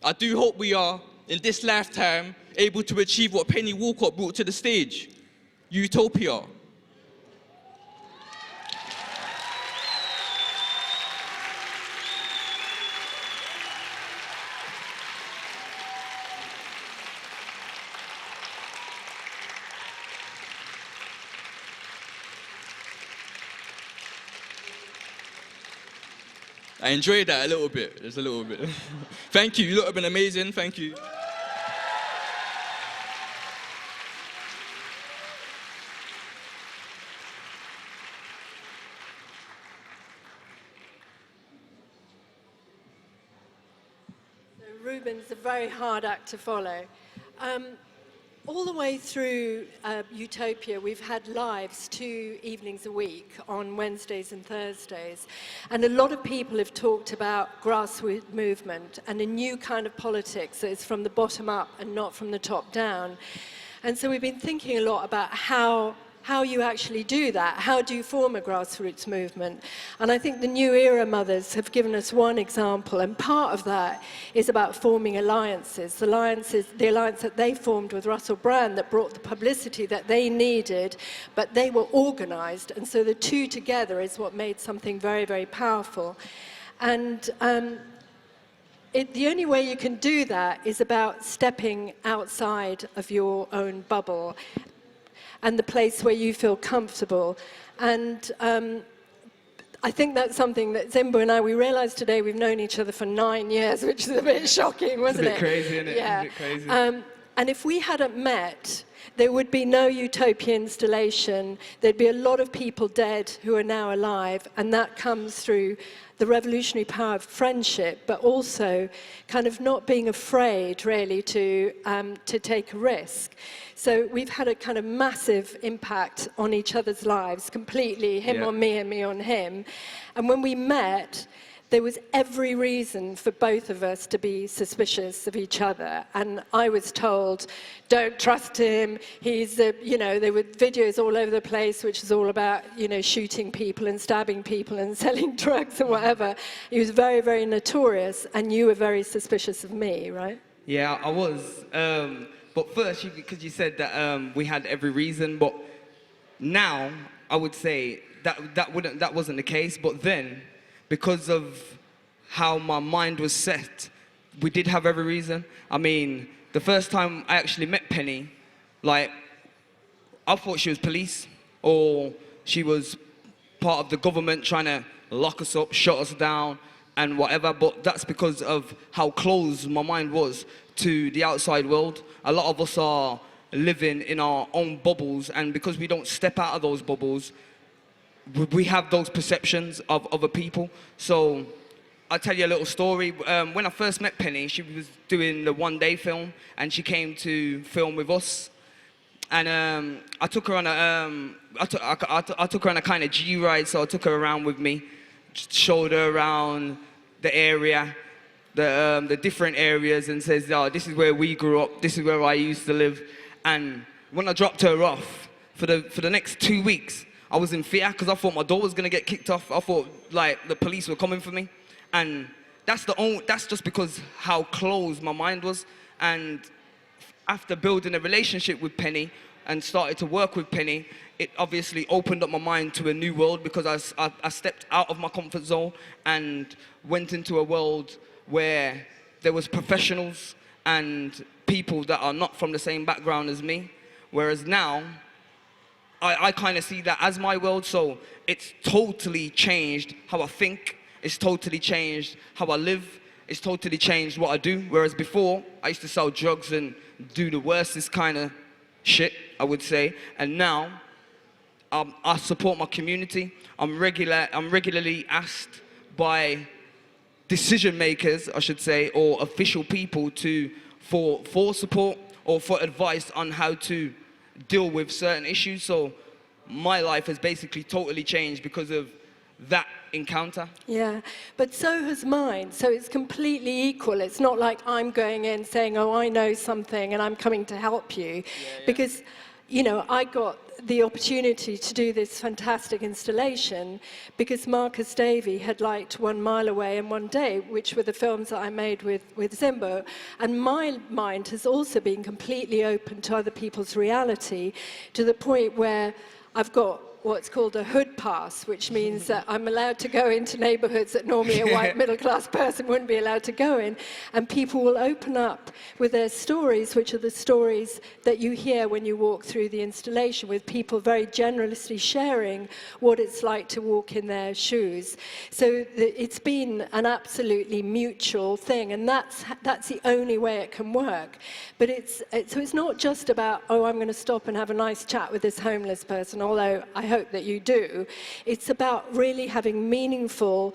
I do hope we are, in this lifetime, able to achieve what Penny Woolcock brought to the stage, Utopia. I enjoyed that a little bit, just a little bit. Thank you, you lot have been amazing, thank you. So Ruben's a very hard act to follow. All the way through Utopia, we've had lives 2 evenings a week on Wednesdays and Thursdays. And a lot of people have talked about grassroots movement and a new kind of politics that is from the bottom up and not from the top down. And so we've been thinking a lot about how you actually do that. How do you form a grassroots movement? And I think the New Era mothers have given us one example, and part of that is about forming alliances. The alliance that they formed with Russell Brand that brought the publicity that they needed, but they were organized, and so the two together is what made something very, very powerful. And the only way you can do that is about stepping outside of your own bubble and the place where you feel comfortable. And I think that's something that Zimbo and I, we realized today we've known each other for 9 years, which is a bit shocking, wasn't it? It's a bit crazy, isn't it? Yeah. It's a bit crazy. And if we hadn't met, there would be no Utopia installation. There'd be a lot of people dead who are now alive, and that comes through the revolutionary power of friendship, but also kind of not being afraid, really, to take a risk. So we've had a kind of massive impact on each other's lives, completely, him on me and me on him. And when we met, there was every reason for both of us to be suspicious of each other. And I was told, don't trust him. He's, there were videos all over the place, which is all about, shooting people and stabbing people and selling drugs and whatever. He was very, very notorious, and you were very suspicious of me, right? Yeah, I was. But first, because you said that we had every reason, but now I would say that wasn't the case. But then, because of how my mind was set, we did have every reason. I mean, the first time I actually met Penny, I thought she was police, or she was part of the government trying to lock us up, shut us down, and whatever, but that's because of how closed my mind was to the outside world. A lot of us are living in our own bubbles, and because we don't step out of those bubbles, we have those perceptions of other people. So I'll tell you a little story. When I first met Penny, she was doing the one-day film, and she came to film with us. And I took her on I took her on a kind of G ride, so I took her around with me, showed her around the area, the different areas, and says, oh, this is where we grew up, this is where I used to live. And when I dropped her off, for the next 2 weeks, I was in fear because I thought my door was gonna get kicked off. I thought the police were coming for me, and that's just because how closed my mind was. And after building a relationship with Penny and started to work with Penny, it obviously opened up my mind to a new world, because I stepped out of my comfort zone and went into a world where there was professionals and people that are not from the same background as me. Whereas now, I kind of see that as my world, so it's totally changed how I think, it's totally changed how I live, it's totally changed what I do. Whereas before, I used to sell drugs and do the worstest kind of shit, I would say. And now, I support my community. I'm regularly asked by decision makers, I should say, or official people for support or for advice on how to deal with certain issues. So my life has basically totally changed because of that encounter. Yeah, but so has mine. So it's completely equal. It's not like I'm going in saying, oh, I know something and I'm coming to help you. Because, you know, I got the opportunity to do this fantastic installation because Marcus Davey had liked 1 Mile Away and One Day, which were the films that I made with Zimbo. And my mind has also been completely open to other people's reality, to the point where I've got what's called a hood pass, which means that I'm allowed to go into neighborhoods that normally a white middle-class person wouldn't be allowed to go in, and people will open up with their stories, which are the stories that you hear when you walk through the installation, with people very generously sharing what it's like to walk in their shoes. So it's been an absolutely mutual thing, and that's the only way it can work. But so it's not just about, oh, I'm going to stop and have a nice chat with this homeless person, although I hope that you do. It's about really having meaningful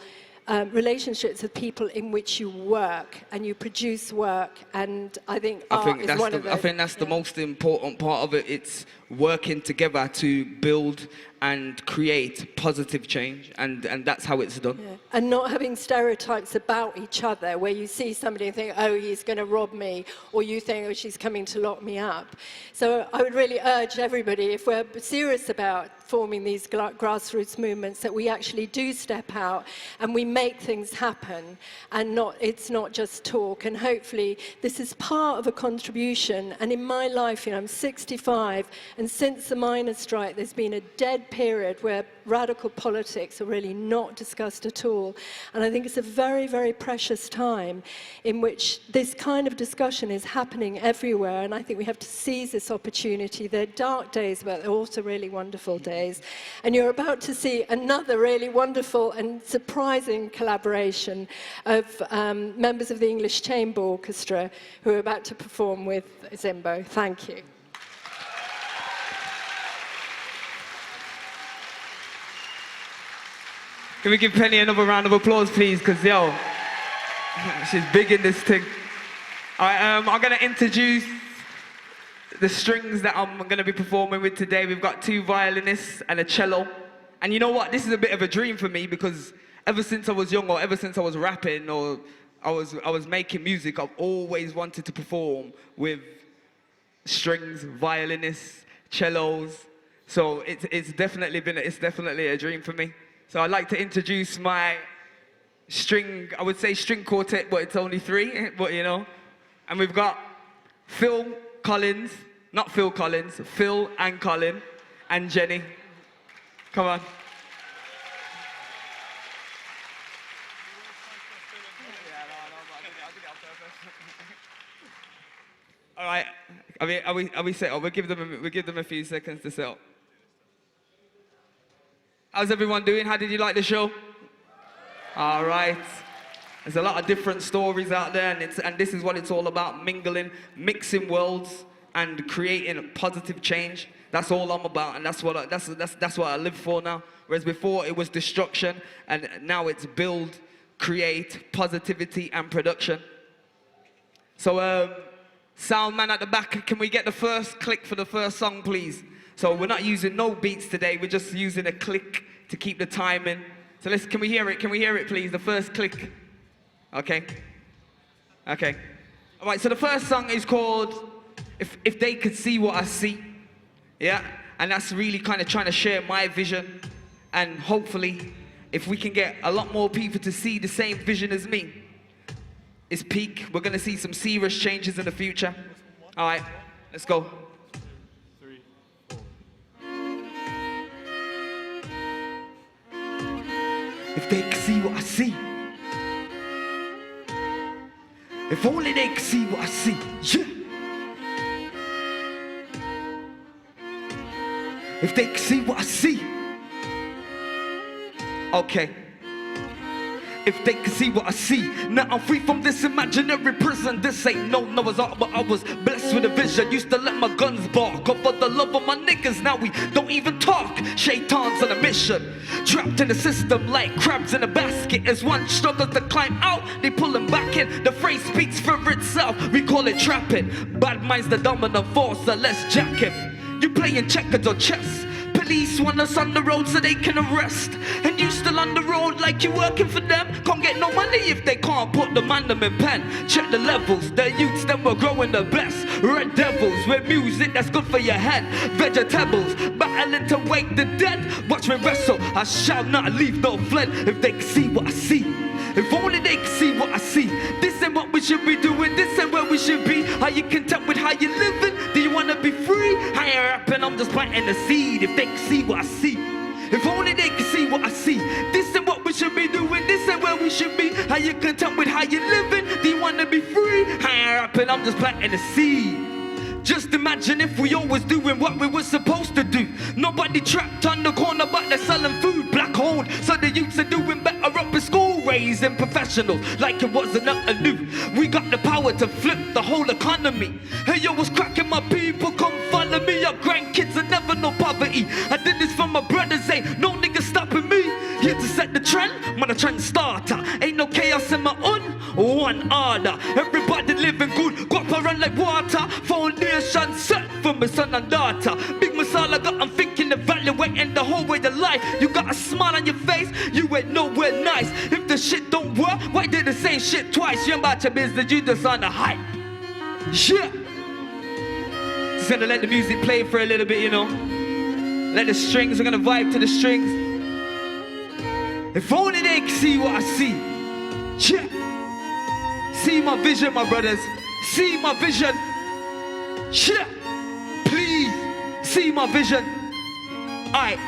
relationships with people in which you work and you produce work, and I think art is one of those. I think that's the most important part of it. It's working together to build and create positive change, and that's how it's done. Yeah. And not having stereotypes about each other, where you see somebody and think, oh, he's going to rob me, or you think, oh, she's coming to lock me up. So I would really urge everybody, if we're serious about forming these grassroots movements, that we actually do step out and we make things happen, and it's not just talk. And hopefully this is part of a contribution. And in my life, you know, I'm 65, and since the miners' strike, there's been a dead period where radical politics are really not discussed at all. And I think it's a very, very precious time in which this kind of discussion is happening everywhere, and I think we have to seize this opportunity. They're dark days, but they're also really wonderful days. And you're about to see another really wonderful and surprising collaboration of members of the English Chamber Orchestra who are about to perform with Zimbo. Thank you. Can we give Penny another round of applause, please? Because, yo, she's big in this thing. All right, I'm going to introduce the strings that I'm going to be performing with today. We've got 2 violinists and a cello. And you know what? This is a bit of a dream for me, because ever since I was young, or ever since I was rapping, or I was making music, I've always wanted to perform with strings, violinists, cellos. So it's definitely a dream for me. So I'd like to introduce my string, I would say string quartet, but it's only 3, but you know. And we've got Phil and Colin, and Jenny. Come on. All right, are we set up? We'll give them a few seconds to set up. How's everyone doing? How did you like the show? All right. There's a lot of different stories out there, and this is what it's all about: mingling, mixing worlds, and creating a positive change. That's all I'm about, and that's what I live for now. Whereas before it was destruction, and now it's build, create, positivity, and production. So, sound man at the back, can we get the first click for the first song, please? So we're not using no beats today, we're just using a click to keep the timing. So can we hear it? Can we hear it, please? The first click. Okay. Okay. All right, so the first song is called If They Could See What I See. Yeah, and that's really kind of trying to share my vision. And hopefully, if we can get a lot more people to see the same vision as me, it's peak. We're gonna see some serious changes in the future. All right, let's go. If they could see what I see, if only they could see what I see, yeah. If they could see what I see, okay. if they could see what I see. Now I'm free from this imaginary prison. This ain't no Noah's Ark, but I was blessed with a vision. Used to let my guns bark up for the love of my niggas. Now we don't even talk. Shaitans on a mission, trapped in the system like crabs in a basket. As one struggles to climb out, they pull him back in. The phrase speaks for itself, we call it trapping. Bad mind's the dominant force, so let's jack him. You playing checkers or chess. Police want us on the road so they can arrest. And you still on the road like you working for them. Can't get no money if they can't put the man them in pen. Check the levels, the youths them were growing the best. Red devils with music that's good for your head. Vegetables battling to wake the dead. Watch me wrestle, I shall not leave no fled. If they can see what I see, if only they can see what I see. This ain't what we should be doing, this ain't where we should be. Are you content with how you living? Do you wanna be free? I ain't rapping, I'm just planting the seed. If they can see what I see, if only they can see what I see. This ain't what we should be doing, this ain't where we should be. Are you content with how you living? Do you wanna be free? I ain't rapping, I'm just planting the seed. Just imagine if we always doing what we were supposed to do. Nobody trapped on the corner but they're selling food, black owned. So the youths are doing better up in school, raising professionals like it wasn't nothing new. We got the power to flip the whole economy. Hey yo, what's cracking my people? Come follow me. Your grandkids are never know poverty. I did this for my brothers, ain't no nigga stopping me. Here to set the trend, man a trend starter. Ain't no chaos in my own, one order. Everybody living good, got to run like water. Foundation set for my son and daughter. Big masala got, I'm thinking evaluating the whole way of life. You got a smile on your face, you ain't nowhere nice. If the shit don't work, why did the same shit twice? You ain't about your business, you just on the hype. Yeah. Just gonna let the music play for a little bit, you know. Let the strings, we're gonna vibe to the strings. If only they can see what I see. Yeah. See my vision, my brothers. See my vision. Yeah. Please, see my vision. Alright.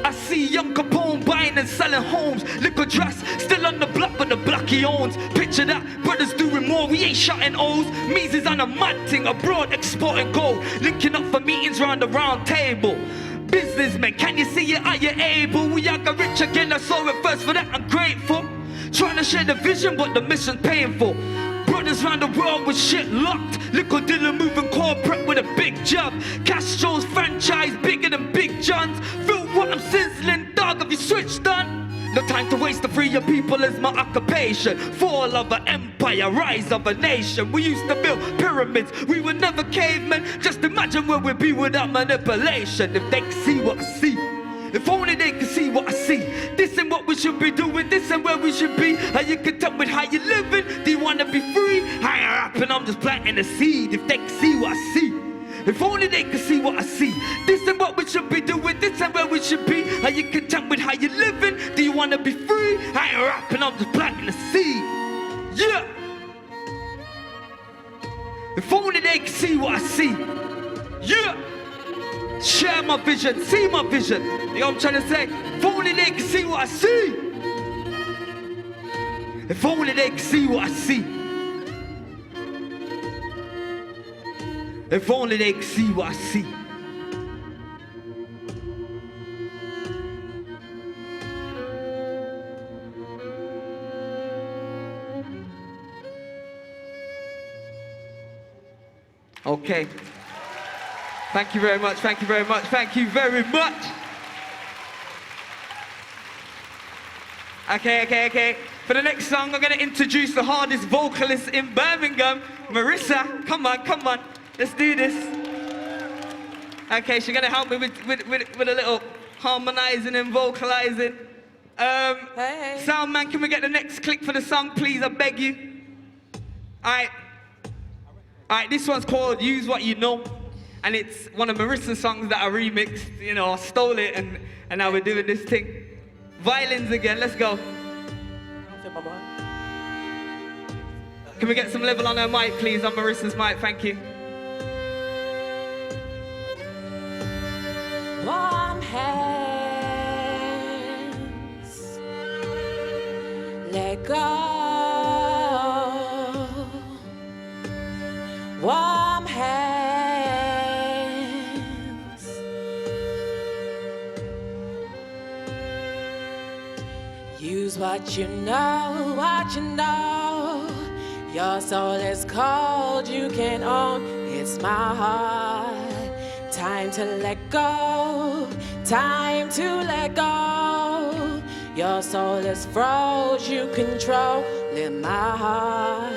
I see young Capone buying and selling homes. Liquor dress, still on the block, but the block he owns. Picture that, brothers doing more, we ain't shutting O's. Meezy's on a mad thing, abroad exporting gold. Linking up for meetings round the round table. Businessmen, can you see it? Are you able? We all got rich again, I saw it first, for that I'm grateful. Trying to share the vision, but the mission's painful. Brothers round the world with shit locked. Little dealer moving corporate with a big job. Castro's franchise bigger than Big John's. Feel what I'm sizzling, dog, have you switched on? No time to waste, to free your people is my occupation. Fall of an empire, rise of a nation. We used to build pyramids, we were never cavemen. Just imagine where we'd be without manipulation. If they could see what I see, if only they could see what I see. This ain't what we should be doing, this ain't where we should be. Are you content with how you living? Do you wanna be free? I ain't rapping, I'm just planting the seed. If they could see what I see, if only they could see what I see. This ain't what we should be doing, this ain't where we should be. Are you content with how you living? Do you wanna be free? I ain't rapping, I'm just planting the seed. Yeah. If only they could see what I see. Yeah. Share my vision, see my vision. You know what I'm trying to say? If only they could see what I see. If only they could see what I see. If only they could see what I see. Okay. Thank you very much, thank you very much, thank you very much. Okay. For the next song, I'm gonna introduce the hardest vocalist in Birmingham, Marissa. Come on, let's do this. Okay, she's gonna help me with a little harmonizing and vocalizing. Hey. Sound man, can we get the next click for the song, please? I beg you. Alright, this one's called Use What You Know. And it's one of Marissa's songs that I remixed. You know, I stole it and now we're doing this thing. Violins again, let's go. Can we get some level on her mic, please, on Marissa's mic, thank you. Warm hands, let go. Warm hands, Use what you know, what you know. Your soul is cold, you can own. It's my heart. Time to let go, time to let go. Your soul is froze, you control. Live my heart.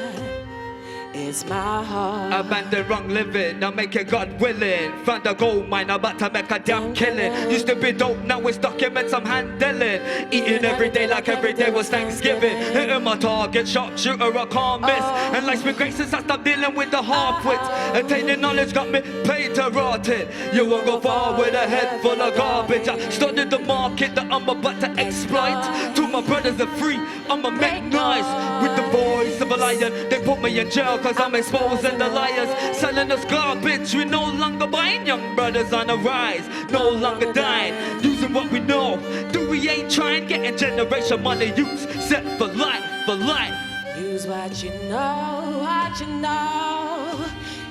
It's my heart. Abandon wrong living, now make it God willing. Found a gold mine, about to make a damn killing. Used to be dope, now it's documents I'm handling. Eating every day like every day was Thanksgiving. Hitting my target, sharpshooter, I can't miss. And life's been great since I stopped dealing with the half-wits. Attaining knowledge got me paid to rot it. You won't go far with a head full of garbage. I studied the market that I'm about to exploit. Till my brothers are free, I'ma make noise. With the voice of a lion, they put me in jail cause I'm exposing the liars. Selling us garbage, we no longer buying. Young brothers on the rise, no longer dying. Using what we know, do we ain't trying. Getting generation money use, set for life, for life. Use what you know, what you know.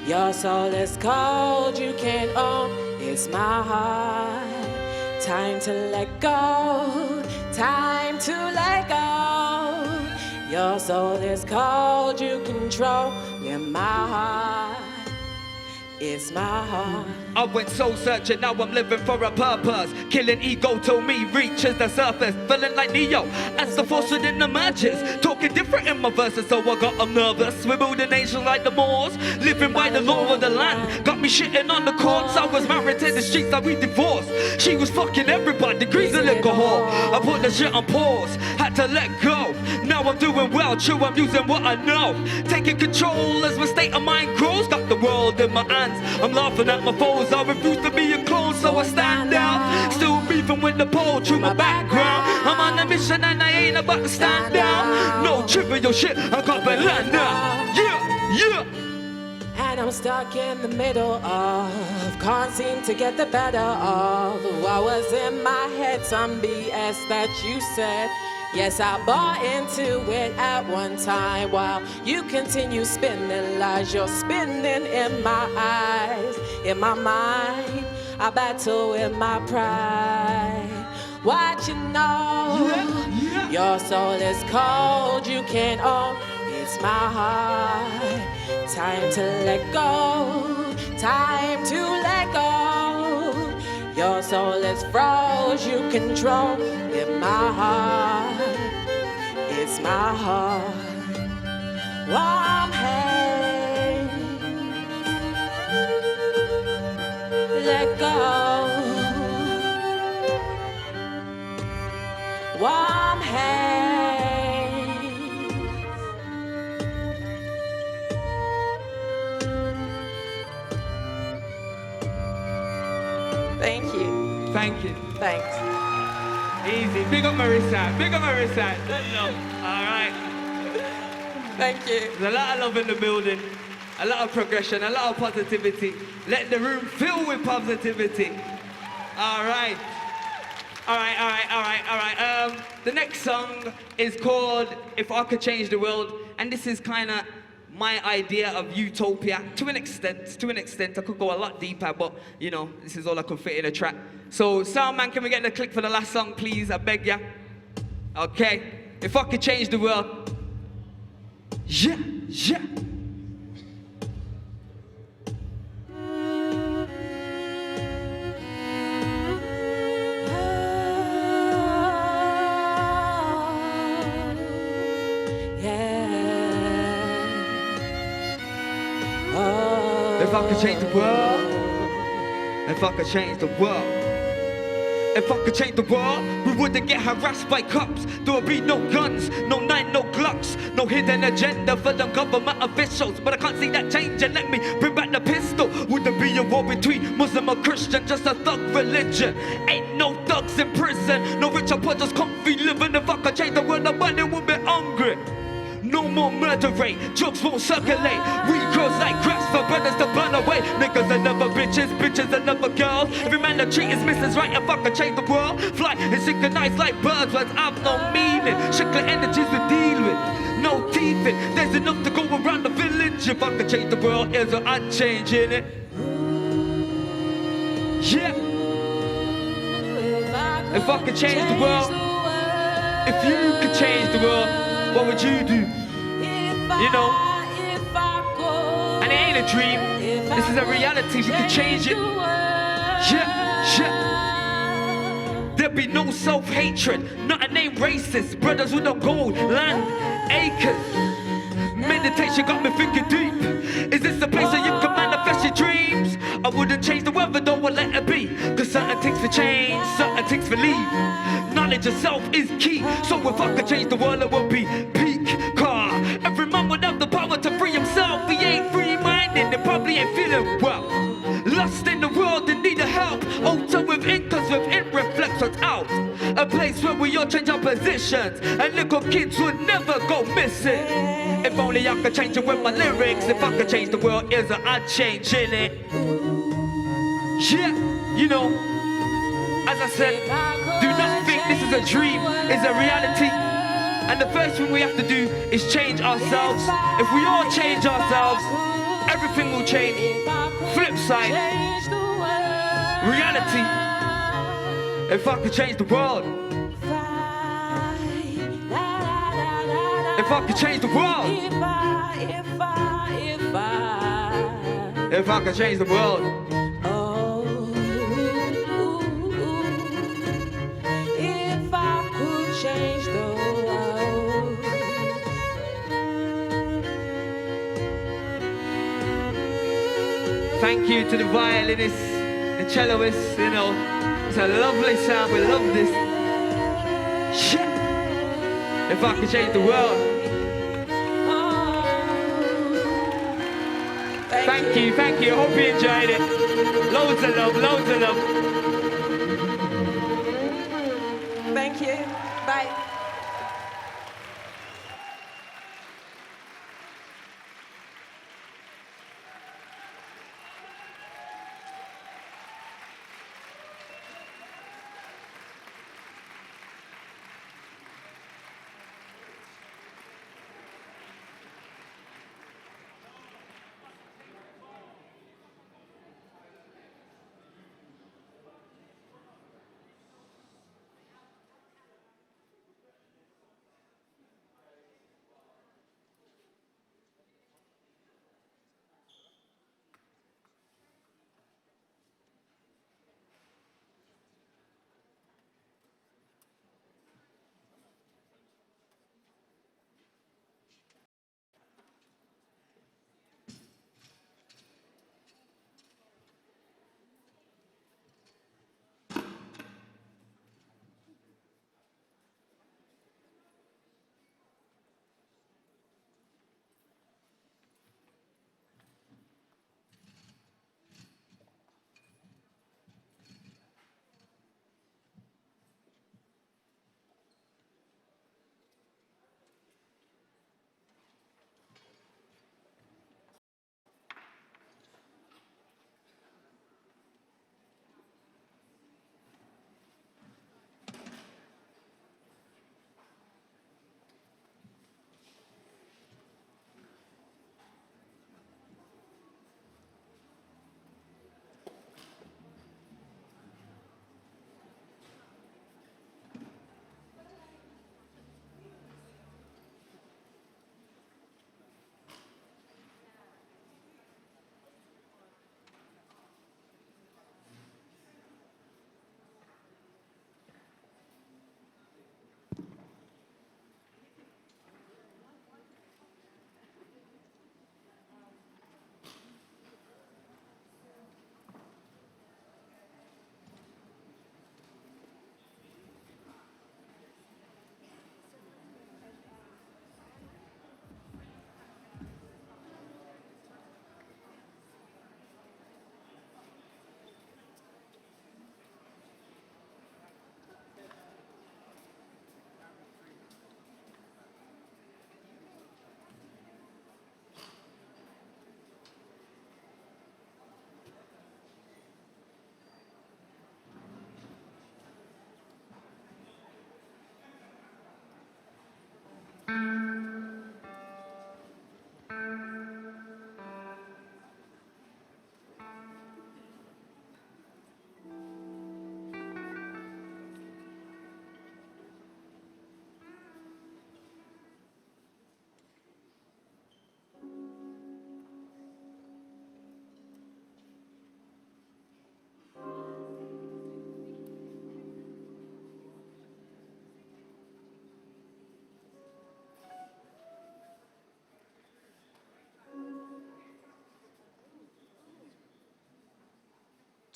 Your soul is cold, you can't own. It's my heart. Time to let go, time to let go. Your soul is cold, you control. In my heart, it's my heart. I went soul searching, now I'm living for a purpose. Killing ego till me reaches the surface. Feeling like Neo as the force within emerges. Talking different in my verses, so I got them nervous. We build a nation like the Moors, living by the law of the land. Got me shitting on the courts, I was married to the streets, like we divorced. She was fucking everybody, greasy liquor whore. I put the shit on pause, had to let go. Now I'm doing well, true, I'm using what I know. Taking control as my state of mind grows. Got the world in my hands, I'm laughing at my foes. I refuse to be a clone, so I stand out. Still beefing with the pole, through my background. I'm on a mission and I ain't about to stand down. No trivial shit, I got my land now. Yeah, yeah. And I'm stuck in the middle of, can't seem to get the better of what was in my head, some BS that you said. Yes, I bought into it at one time while you continue spinning lies. You're spinning in my eyes, in my mind. I battle with my pride. What you know, your soul is cold, you can't own. It's my heart. Time to let go, time to let go. Your soul is froze, you control. In my heart, it's my heart. Warm hands, let go. Warm hands. Thank you. Thank you. Thanks. Easy. Big up Marissa. Big up Marissa. All right. Thank you. There's a lot of love in the building. A lot of progression. A lot of positivity. Let the room fill with positivity. All right. All right, all right, all right, all right. The next song is called If I Could Change the World. And this is kind of my idea of utopia, to an extent. I could go a lot deeper, but, you know, this is all I could fit in a track. So, sound man, can we get the click for the last song, please? I beg ya. Okay. If I could change the world. Yeah, yeah. If I could change the world, if I could change the world, if I could change the world, we wouldn't get harassed by cops. There would be no guns, no 9, no Glocks, no hidden agenda for the government officials. But I can't see that changing. Let me bring back the pistol. Wouldn't be a war between Muslim or Christian, just a thug religion. Ain't no thugs in prison, no rich or poor, just comfy living. If I could change the world, nobody would be hungry. No more murder rate, drugs won't circulate. Weed grows like grass for brothers to burn away. Niggas are never bitches, bitches are never girls. Every man that treat his missus right, if I could change the world. Fly and synchronize like birds, words have no meaning. Strictly energies to deal with, no teeth in. There's enough to go around the village. If I could change the world, here's what I'd change in it. Yeah. If I could change the world, If you could change the world, what would you do? You know? And it ain't a dream. This is a reality. We can change it. Yeah, yeah. There'd be no self-hatred, not a name racist. Brothers with no gold, land, acres. Meditation got me thinking deep. Is this a place where you can manifest your dreams? I wouldn't change the weather, though I let it be. Cause certain things for change, certain things for leave. Knowledge of self is key. So if I could change the world, it would be peak. Car. Every man would have the power to free himself. He ain't free-minded, they probably ain't feeling well. Lost in the world and need a help. Alter within, cause within reflects what's out. A place where we all change our positions. And little kids would never go missing. If only I could change it with my lyrics. If I could change the world, here's what I'd change in it. Yeah, you know, as I said, do not think this is a dream, it's a reality. And the first thing we have to do is change ourselves. If we all change ourselves, everything will change. Flip side, reality. If I could change the world, if I could change the world, if I could change the world. If I could change the world. Thank you to the violinists, the celloists, you know. It's a lovely sound, we love this. Shit. If I could change the world. Thank you, hope you enjoyed it. Loads of love, loads of love. Thank you. Bye.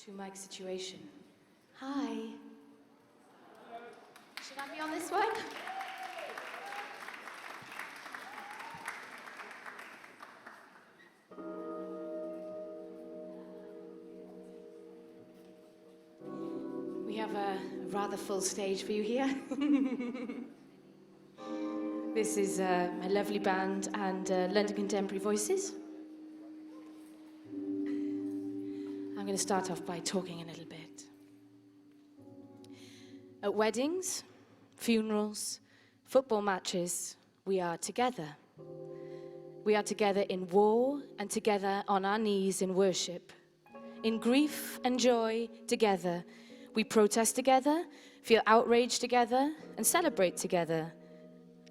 two-mic situation. Hi. Should I be on this one? We have a rather full stage for you here. This is my lovely band and London Contemporary Voices. I'm going to start off by talking a little bit. At weddings, funerals, football matches, we are together. We are together in war and together on our knees in worship. In grief and joy, together. We protest together, feel outraged together, and celebrate together.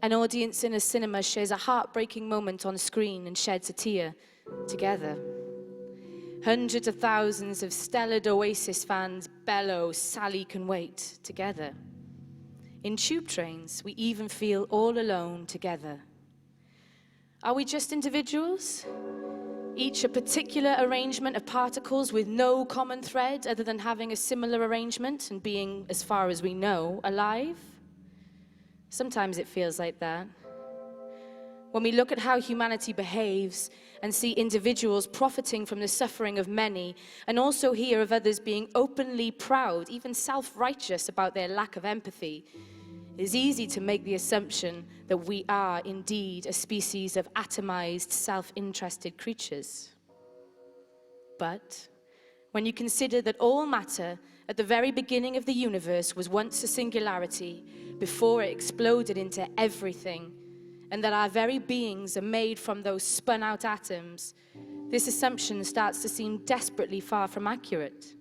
An audience in a cinema shares a heartbreaking moment on screen and sheds a tear together. Hundreds of thousands of Stellar Oasis fans bellow, "Sally can wait," together. In tube trains, we even feel all alone together. Are we just individuals? Each a particular arrangement of particles with no common thread other than having a similar arrangement and being, as far as we know, alive? Sometimes it feels like that. When we look at how humanity behaves and see individuals profiting from the suffering of many, and also hear of others being openly proud, even self-righteous about their lack of empathy, it is easy to make the assumption that we are indeed a species of atomized, self-interested creatures. But when you consider that all matter at the very beginning of the universe was once a singularity before it exploded into everything, and that our very beings are made from those spun-out atoms, this assumption starts to seem desperately far from accurate.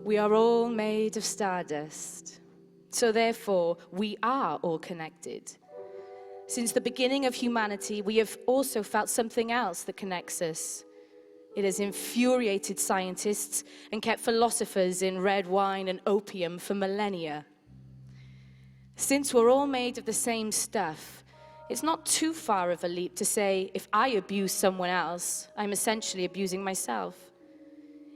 We are all made of stardust. So therefore, we are all connected. Since the beginning of humanity, we have also felt something else that connects us. It has infuriated scientists and kept philosophers in red wine and opium for millennia. Since we're all made of the same stuff, it's not too far of a leap to say, if I abuse someone else, I'm essentially abusing myself.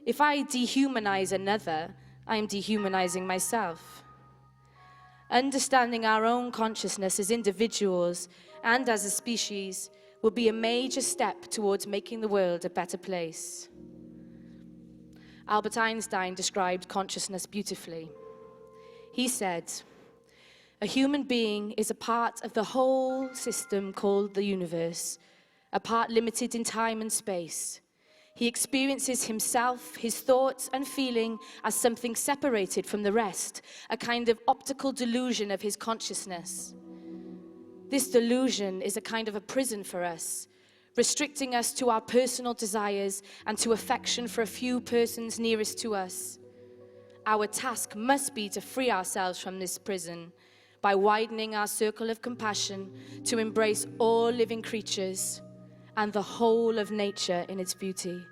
If I dehumanize another, I am dehumanizing myself. Understanding our own consciousness as individuals and as a species will be a major step towards making the world a better place. Albert Einstein described consciousness beautifully. He said, "A human being is a part of the whole system called the universe, a part limited in time and space. He experiences himself, his thoughts and feeling as something separated from the rest, a kind of optical delusion of his consciousness. This delusion is a kind of a prison for us, restricting us to our personal desires and to affection for a few persons nearest to us. Our task must be to free ourselves from this prison by widening our circle of compassion to embrace all living creatures and the whole of nature in its beauty."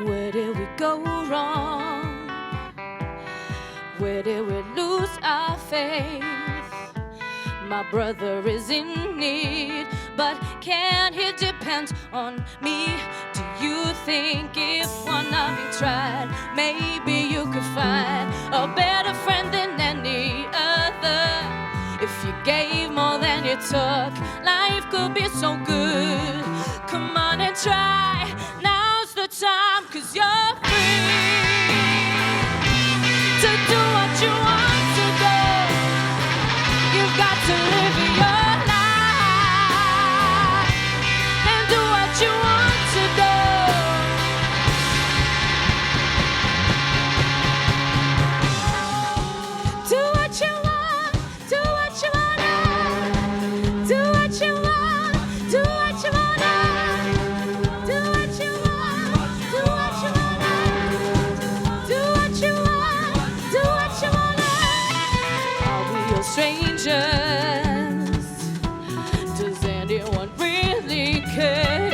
Where did we go wrong? Where did we lose our faith? My brother is in need, but can he depend on me? Do you think if one of you tried, maybe you could find a better friend than any other? If you gave more than you took, life could be so good. Come on and try, now's the time, 'cause you're free to do what you want to do. You've got to live your life and do what you want to do. Do what you want, do what you wanna. Do what you want, do what you wanna. Do what you want, do what you wanna. anyone really care?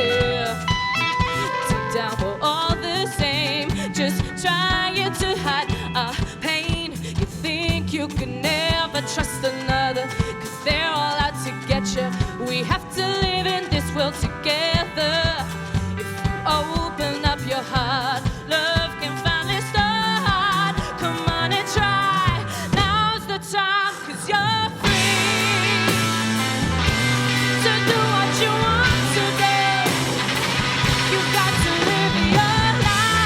Deep down we're all the same, just trying to hide our pain. You think you can never trust another, 'cause they're all out to get you. We have to live in this world together. If you open up your heart, love can finally start. Come on and try, now's the time, 'cause you're free to do what you want today. You've got to live your life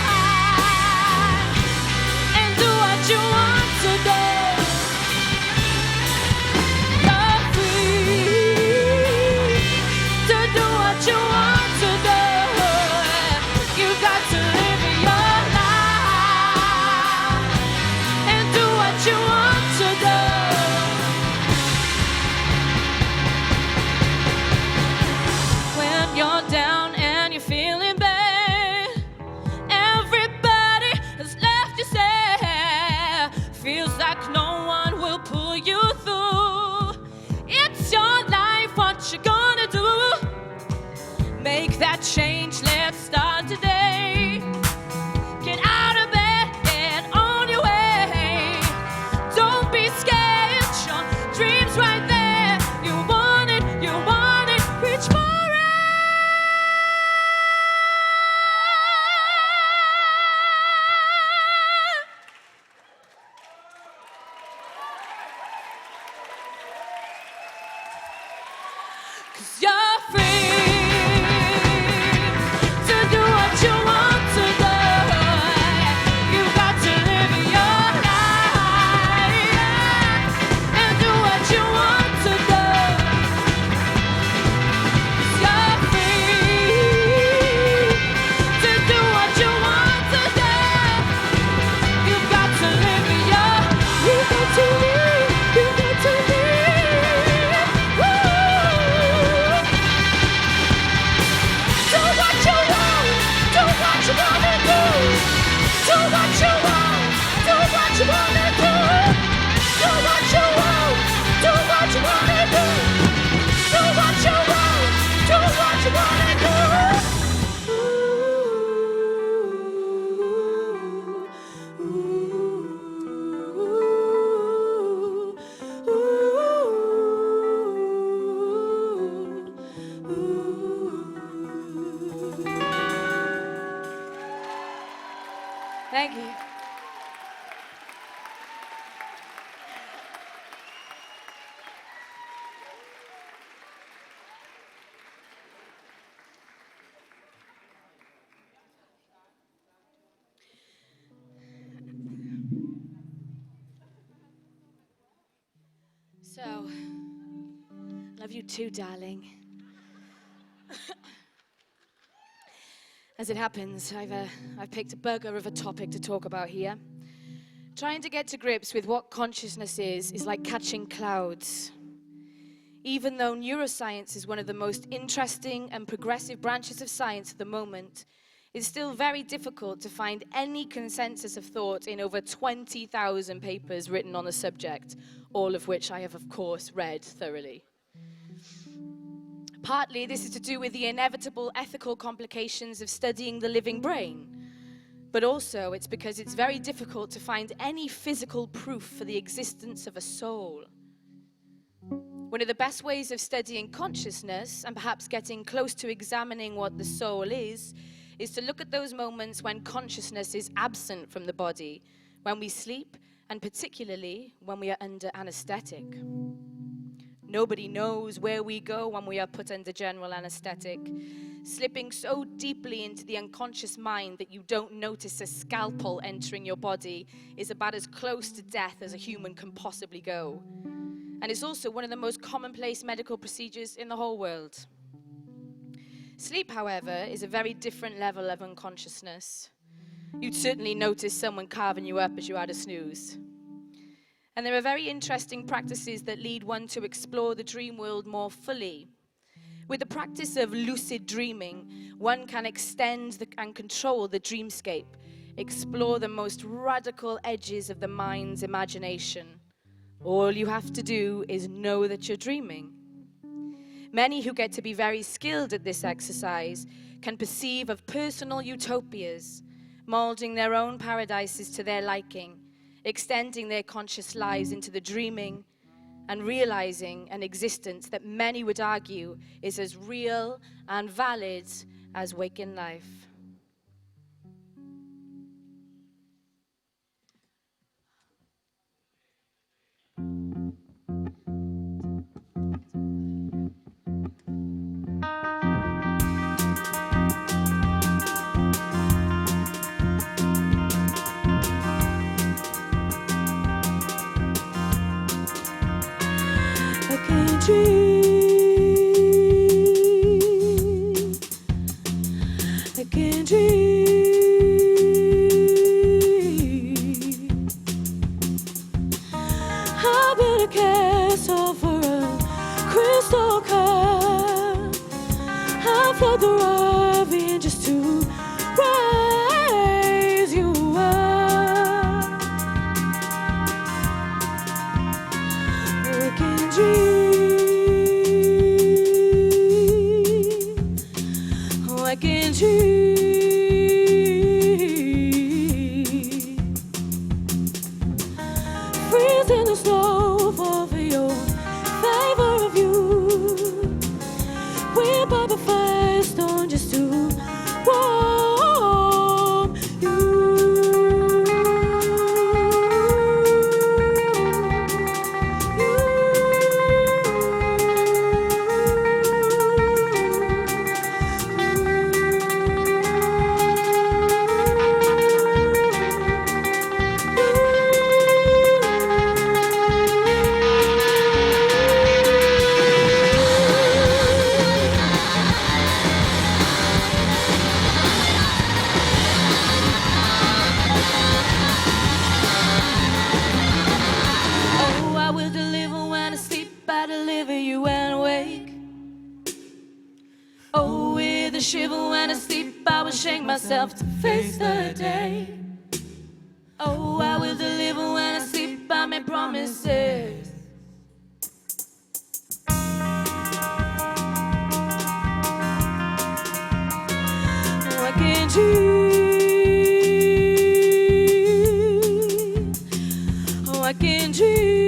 and do what you want today. You're free to do what you want today. You've got to live your life and do what you want today. When you're down and you're feeling bad, everybody has left you sad. Feels like no one will pull you through. It's your life, what you gonna do? Make that change, let's start today. Get out of bed and on your way. Don't be scared, your dream's right there. You want it, reach for it. 'Cause you're free to do what you want to do. You've got to live your life and do what you want to do. 'Cause you're free to do what you want to do. You've got to live your, you've got to live, you've got to live. Woo! Do what you want, do what you wanna do. Do what you want, do what you wanna do. Do what you want, do what you wanna do. Do what you want, do what you wanna do. Thank you. So, love you too, darling. As it happens, I've picked a burger of a topic to talk about here. Trying to get to grips with what consciousness is like catching clouds. Even though neuroscience is one of the most interesting and progressive branches of science at the moment, it's still very difficult to find any consensus of thought in over 20,000 papers written on the subject, all of which I have, of course, read thoroughly. Partly, this is to do with the inevitable ethical complications of studying the living brain. But also, it's because it's very difficult to find any physical proof for the existence of a soul. One of the best ways of studying consciousness, and perhaps getting close to examining what the soul is to look at those moments when consciousness is absent from the body, when we sleep, and particularly when we are under anesthetic. Nobody knows where we go when we are put under general anesthetic. Slipping so deeply into the unconscious mind that you don't notice a scalpel entering your body is about as close to death as a human can possibly go. And it's also one of the most commonplace medical procedures in the whole world. Sleep, however, is a very different level of unconsciousness. You'd certainly notice someone carving you up as you had a snooze. And there are very interesting practices that lead one to explore the dream world more fully. With the practice of lucid dreaming, one can extend and control the dreamscape, explore the most radical edges of the mind's imagination. All you have to do is know that you're dreaming. Many who get to be very skilled at this exercise can perceive of personal utopias, moulding their own paradises to their liking, extending their conscious lives into the dreaming and realizing an existence that many would argue is as real and valid as waking life. I can't dream. I can't dream. I've been a castle for a crystal cup. I float the ravine just to raise you up. I can't dream. Oh, I can't dream. Freeze in the snow for your favor of you. Whip up a firestone just to warm you. Oh, I will deliver when I sleep, I deliver you when I wake. Oh, with a shiver when I sleep, I will shake myself to face the day. Oh, I will deliver when I sleep, I make promises. Oh, I can't dream. Oh, I can't dream.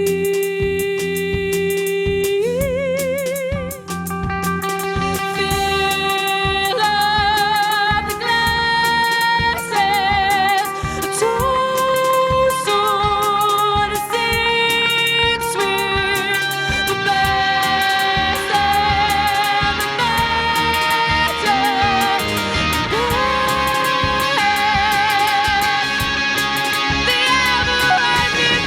Fill up the glasses, a toast on a six-string, the best and the better, the ever and the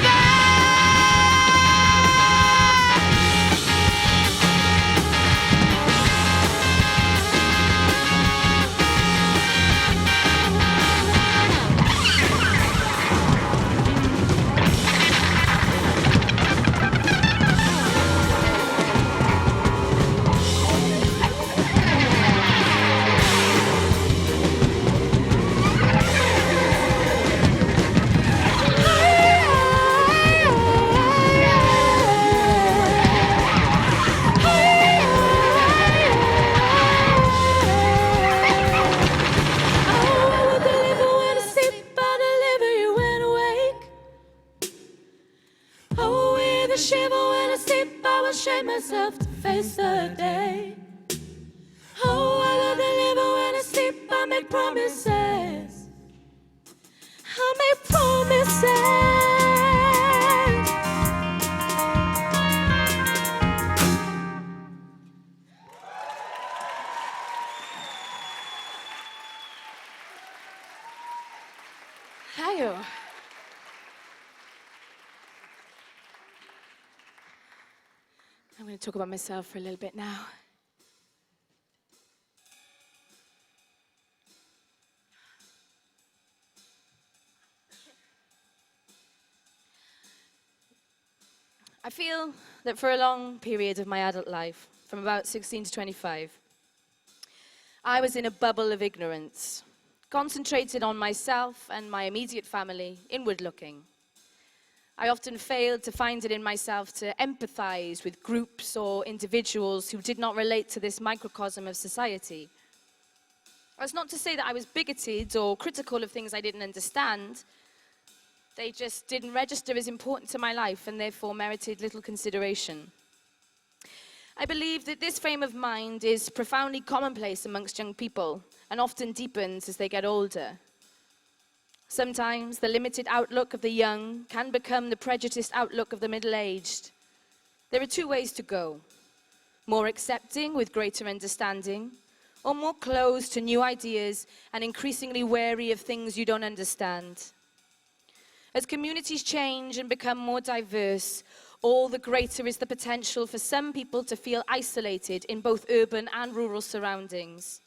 myself to face the day. Oh, I will deliver when I sleep. I make promises. I make promises. Hiyo. I'm going to talk about myself for a little bit now. I feel that for a long period of my adult life, from about 16 to 25, I was in a bubble of ignorance, concentrated on myself and my immediate family, inward looking. I often failed to find it in myself to empathize with groups or individuals who did not relate to this microcosm of society. That's not to say that I was bigoted or critical of things I didn't understand. They just didn't register as important to my life and therefore merited little consideration. I believe that this frame of mind is profoundly commonplace amongst young people and often deepens as they get older. Sometimes the limited outlook of the young can become the prejudiced outlook of the middle-aged. There are two ways to go: more accepting with greater understanding, or more closed to new ideas and increasingly wary of things you don't understand. As communities change and become more diverse, all the greater is the potential for some people to feel isolated in both urban and rural surroundings.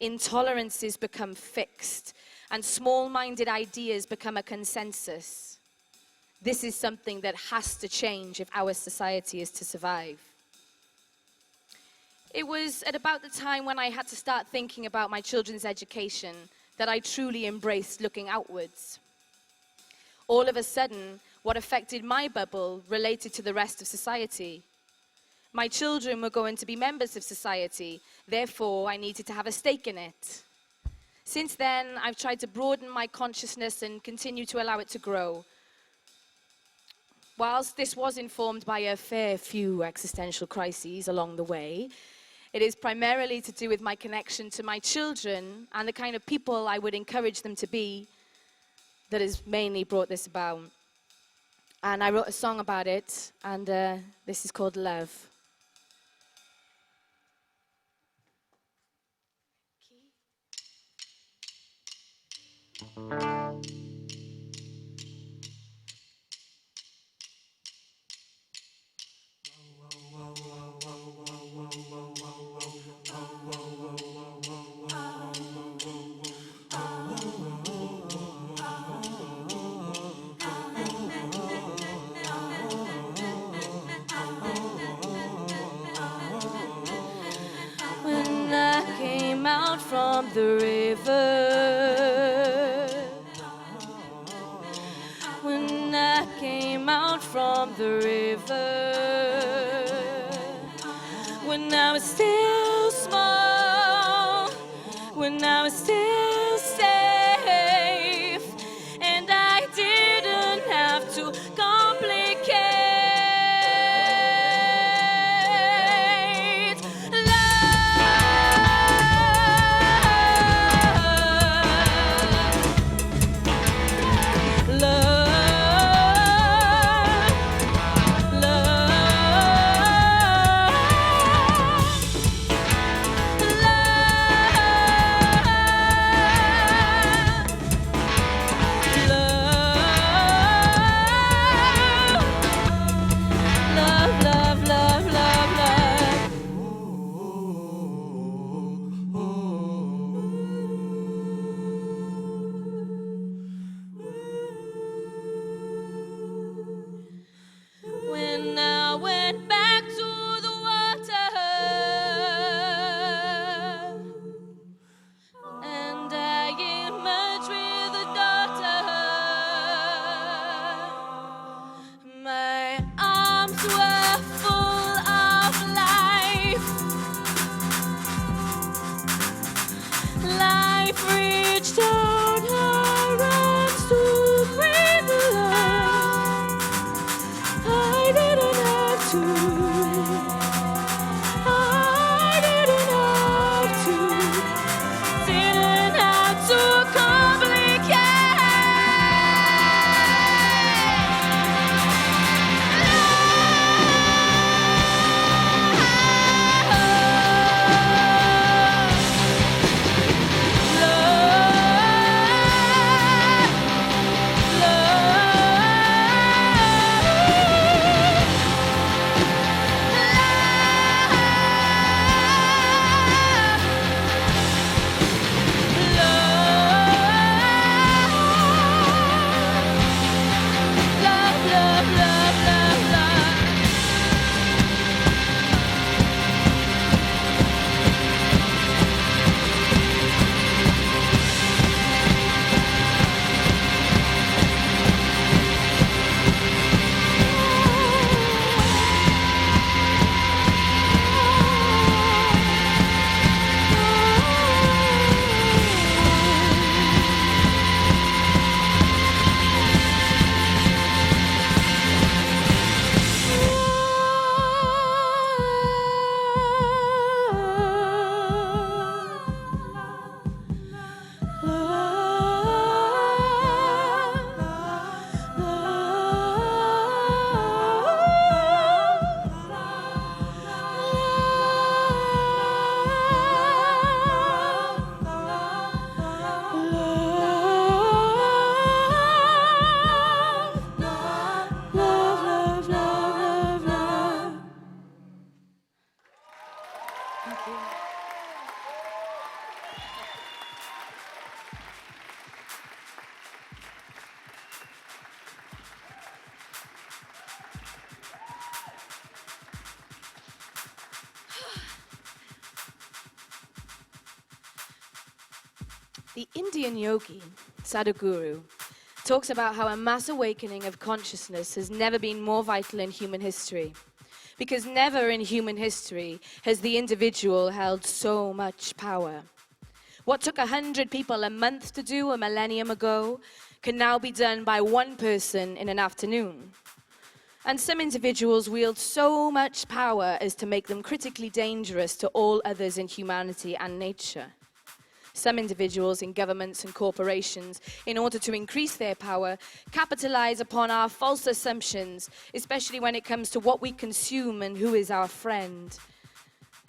Intolerances become fixed, and small-minded ideas become a consensus. This is something that has to change if our society is to survive. It was at about the time when I had to start thinking about my children's education that I truly embraced looking outwards. All of a sudden, what affected my bubble related to the rest of society. My children were going to be members of society, therefore I needed to have a stake in it. Since then, I've tried to broaden my consciousness and continue to allow it to grow. Whilst this was informed by a fair few existential crises along the way, it is primarily to do with my connection to my children and the kind of people I would encourage them to be that has mainly brought this about. And I wrote a song about it, and this is called Love. When I came out from the river, when I came out from the river, when I was still small, when I was still safe, and I didn't have to complicate. Thank you. The Indian yogi, Sadhguru, talks about how a mass awakening of consciousness has never been more vital in human history. Because never in human history has the individual held so much power. What took 100 people a month to do a millennium ago can now be done by one person in an afternoon. And some individuals wield so much power as to make them critically dangerous to all others in humanity and nature. Some individuals in governments and corporations, in order to increase their power, capitalize upon our false assumptions, especially when it comes to what we consume and who is our friend.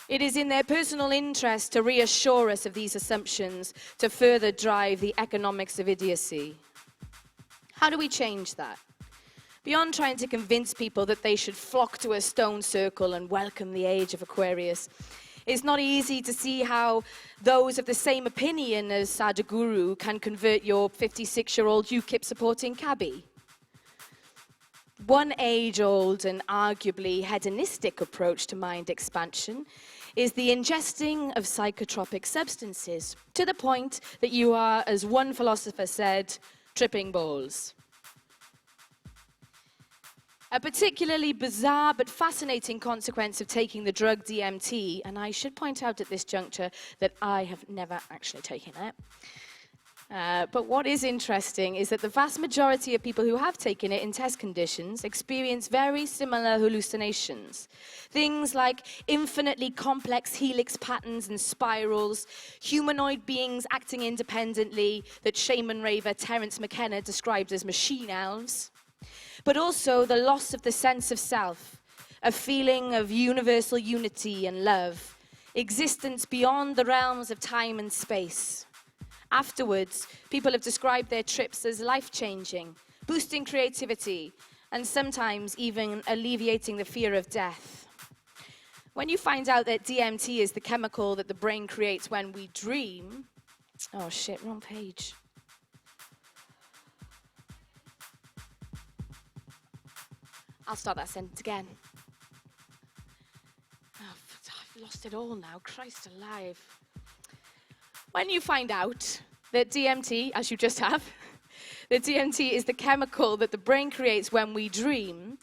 It is in their personal interest to reassure us of these assumptions, to further drive the economics of idiocy. How do we change that? Beyond trying to convince people that they should flock to a stone circle and welcome the age of Aquarius, it's not easy to see how those of the same opinion as Sadhguru can convert your 56-year-old UKIP-supporting cabbie. One age-old and arguably hedonistic approach to mind expansion is the ingesting of psychotropic substances, to the point that you are, as one philosopher said, tripping balls. A particularly bizarre but fascinating consequence of taking the drug DMT, and I should point out at this juncture that I have never actually taken it. But what is interesting is that the vast majority of people who have taken it in test conditions experience very similar hallucinations. Things like infinitely complex helix patterns and spirals, humanoid beings acting independently that shaman raver Terence McKenna described as machine elves, but also the loss of the sense of self, a feeling of universal unity and love, existence beyond the realms of time and space. Afterwards, people have described their trips as life-changing, boosting creativity, and sometimes even alleviating the fear of death. When you find out that DMT is the chemical that the brain creates when we dream... Oh shit, wrong page. I'll start that sentence again. Oh, I've lost it all now, Christ alive. When you find out that DMT, as you just have, that DMT is the chemical that the brain creates when we dream,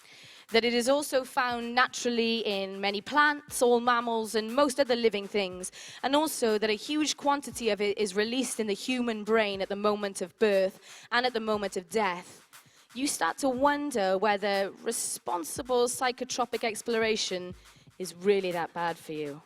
that it is also found naturally in many plants, all mammals, and most other living things, and also that a huge quantity of it is released in the human brain at the moment of birth and at the moment of death, you start to wonder whether responsible psychotropic exploration is really that bad for you.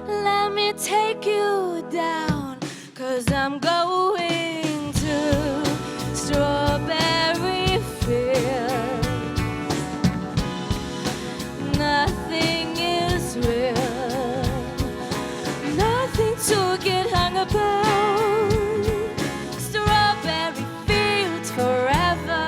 Let me take you down, 'cause I'm going to Strawberry Fields. Nothing is real, nothing to get hung about. Strawberry Fields forever.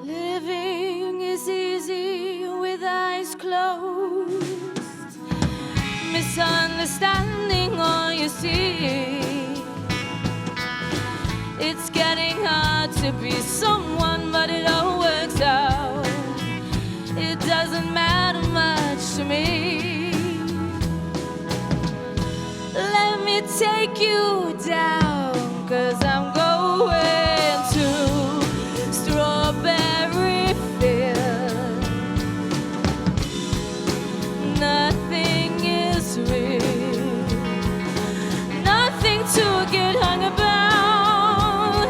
Living is easy with eyes closed. Misunderstanding all you see. It's getting hard to be someone, but it all works out. It doesn't matter much to me. Let me take you down, 'cause I'm going to Strawberry Fields. Nothing is real, nothing to get hung about.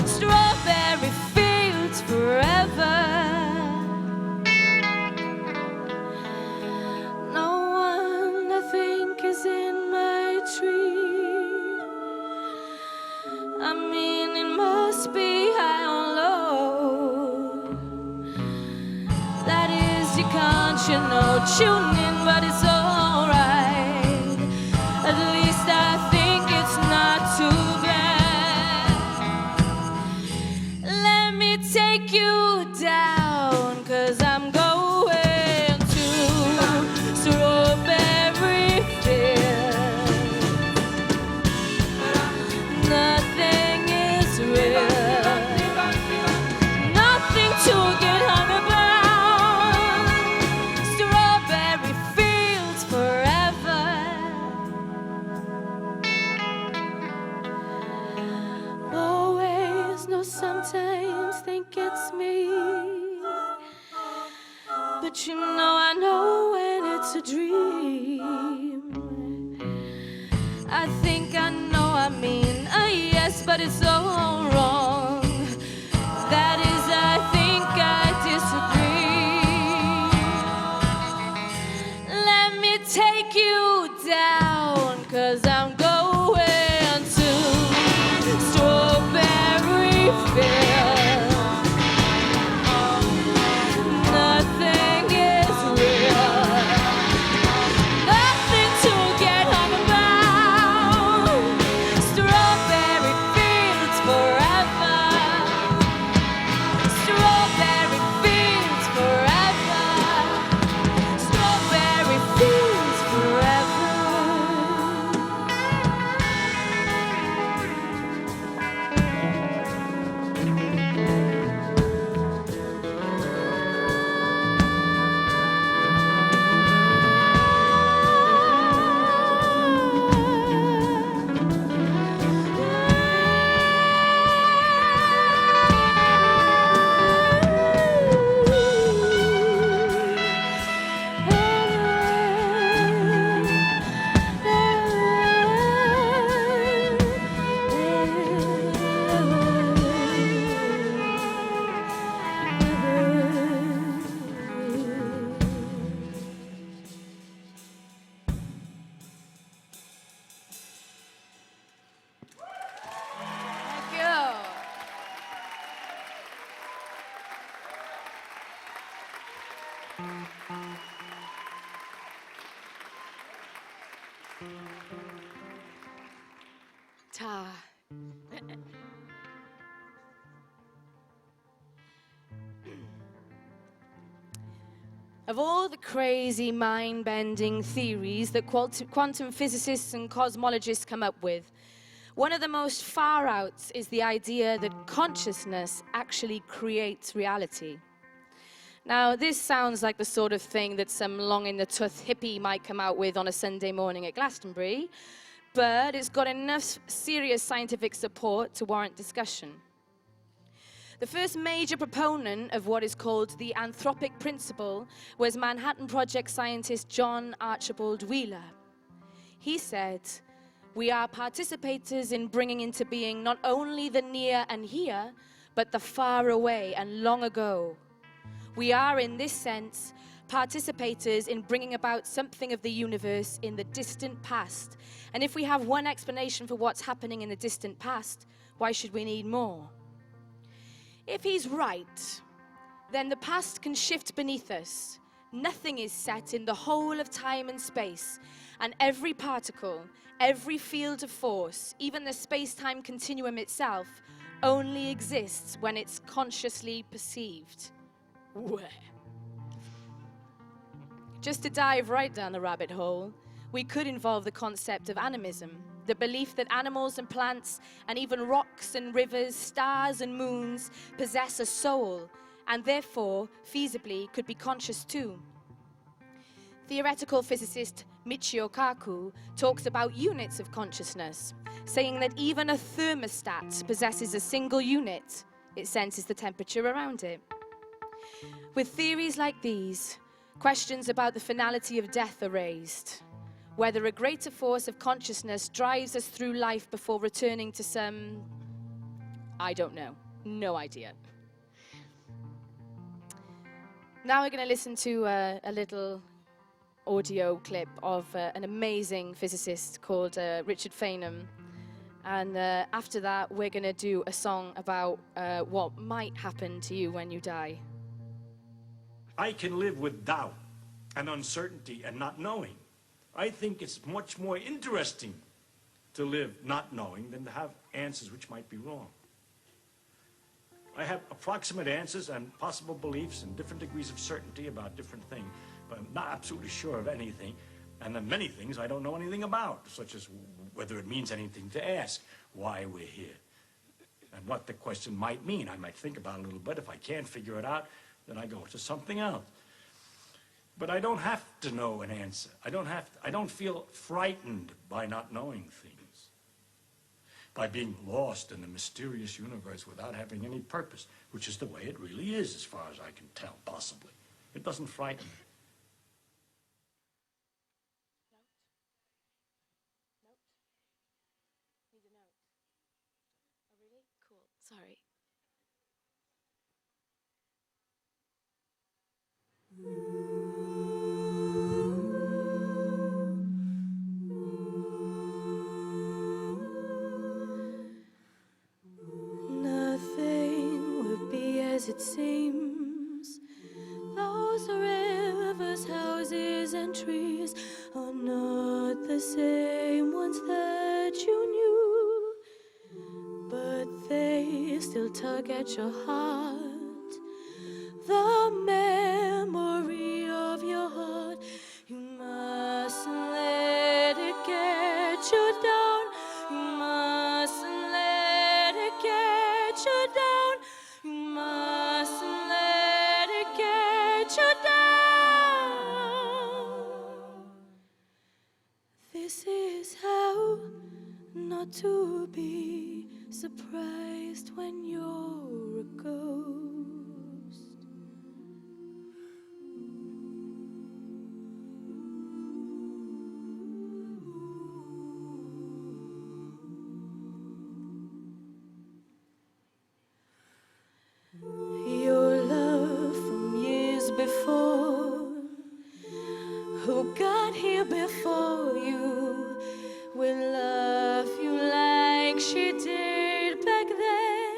Strawberry Fields forever. No one I think is in my tree. I mean, it must be high or low. That is, you can't, you know, tune in, but it's alright. At least I think it's not too bad. Let me take you down, 'cause I'm going to Strawberry Fields. Nothing is real, nothing to get hung about. Strawberry Fields forever. Always know, sometimes think it's me, but you know I know when it's a dream. I think I know, I mean, yes, but it's all wrong. That is, I think I disagree. Let me take you down, 'cause I'm going to Strawberry Fields. Nothing is real, nothing to get hung about. Strawberry Fields forever. Strawberry Fields forever. Strawberry Fields forever. Thank you. Ta. Of all the crazy, mind-bending theories that quantum physicists and cosmologists come up with, one of the most far-outs is the idea that consciousness actually creates reality. Now, this sounds like the sort of thing that some long-in-the-tooth hippie might come out with on a Sunday morning at Glastonbury, but it's got enough serious scientific support to warrant discussion. The first major proponent of what is called the anthropic principle was Manhattan Project scientist John Archibald Wheeler. He said, "We are participators in bringing into being not only the near and here, but the far away and long ago. We are, in this sense, participators in bringing about something of the universe in the distant past. And if we have one explanation for what's happening in the distant past, why should we need more?" If he's right, then the past can shift beneath us. Nothing is set in the whole of time and space, and every particle, every field of force, even the space-time continuum itself, only exists when it's consciously perceived. Just to dive right down the rabbit hole, we could involve the concept of animism, the belief that animals and plants and even rocks and rivers, stars and moons possess a soul and therefore feasibly could be conscious too. Theoretical physicist Michio Kaku talks about units of consciousness, saying that even a thermostat possesses a single unit. It senses the temperature around it. With theories like these, questions about the finality of death are raised. Whether a greater force of consciousness drives us through life before returning to some... I don't know. No idea. Now we're going to listen to a little audio clip of an amazing physicist called Richard Feynman. And after that, we're going to do a song about what might happen to you when you die. I can live with doubt and uncertainty and not knowing. I think it's much more interesting to live not knowing than to have answers which might be wrong. I have approximate answers and possible beliefs and different degrees of certainty about different things, but I'm not absolutely sure of anything. And then many things I don't know anything about, such as whether it means anything to ask why we're here and what the question might mean. I might think about it a little bit. If I can't figure it out, then I go to something else. But I don't have to know an answer. I don't feel frightened by not knowing things, by being lost in the mysterious universe without having any purpose, which is the way it really is, as far as I can tell, possibly. It doesn't frighten me. Sorry. Nothing will be as it seems. Those rivers, houses, and trees are not the same ones that you knew, but they still tug at your heart. The memory of your heart, you mustn't let it get you down. You mustn't let it get you down. You mustn't let it get you down. This is how not to be surprised when you're a ghost. Your love from years before, who got here before you, will love you like she did back then.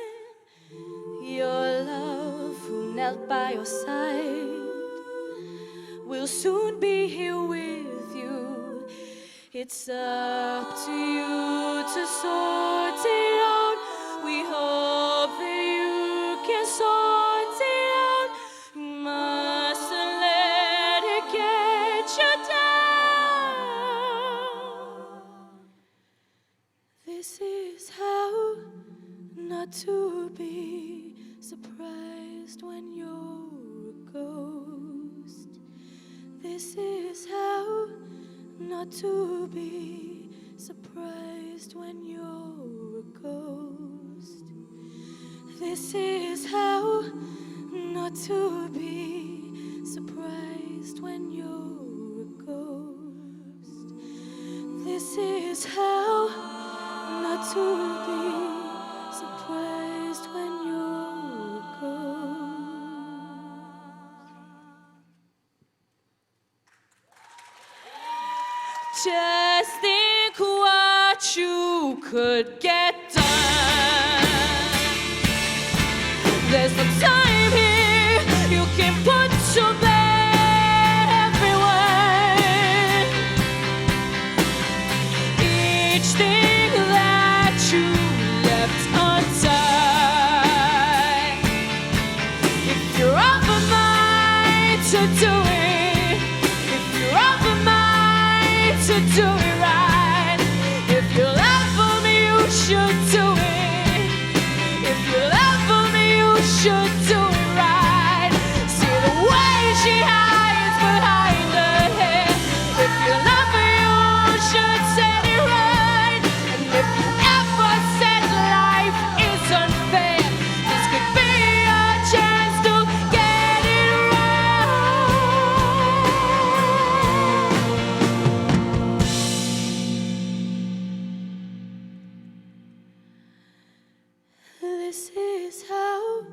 Your love who knelt by your side will soon be here with you. It's up to you to sort it out. We hope that you can sort it out. You mustn't let it get you down. This is how not to be surprised when you're a ghost. This is how not to be surprised when you're a ghost. This is how not to be surprised when you're a ghost. This is how not to be surprised when you're a ghost. Just think what you could get done. There's no time here, you can put your blame everywhere. Each thing that you left undone. If you're of a mind to do it, if you're of a mind to do it right, if you love me, you should do it. If you love me, you should do it right. See the way she hides behind her head. If you love me, you should set it right. And if you ever said life is unfair, this could be a chance to get it This is how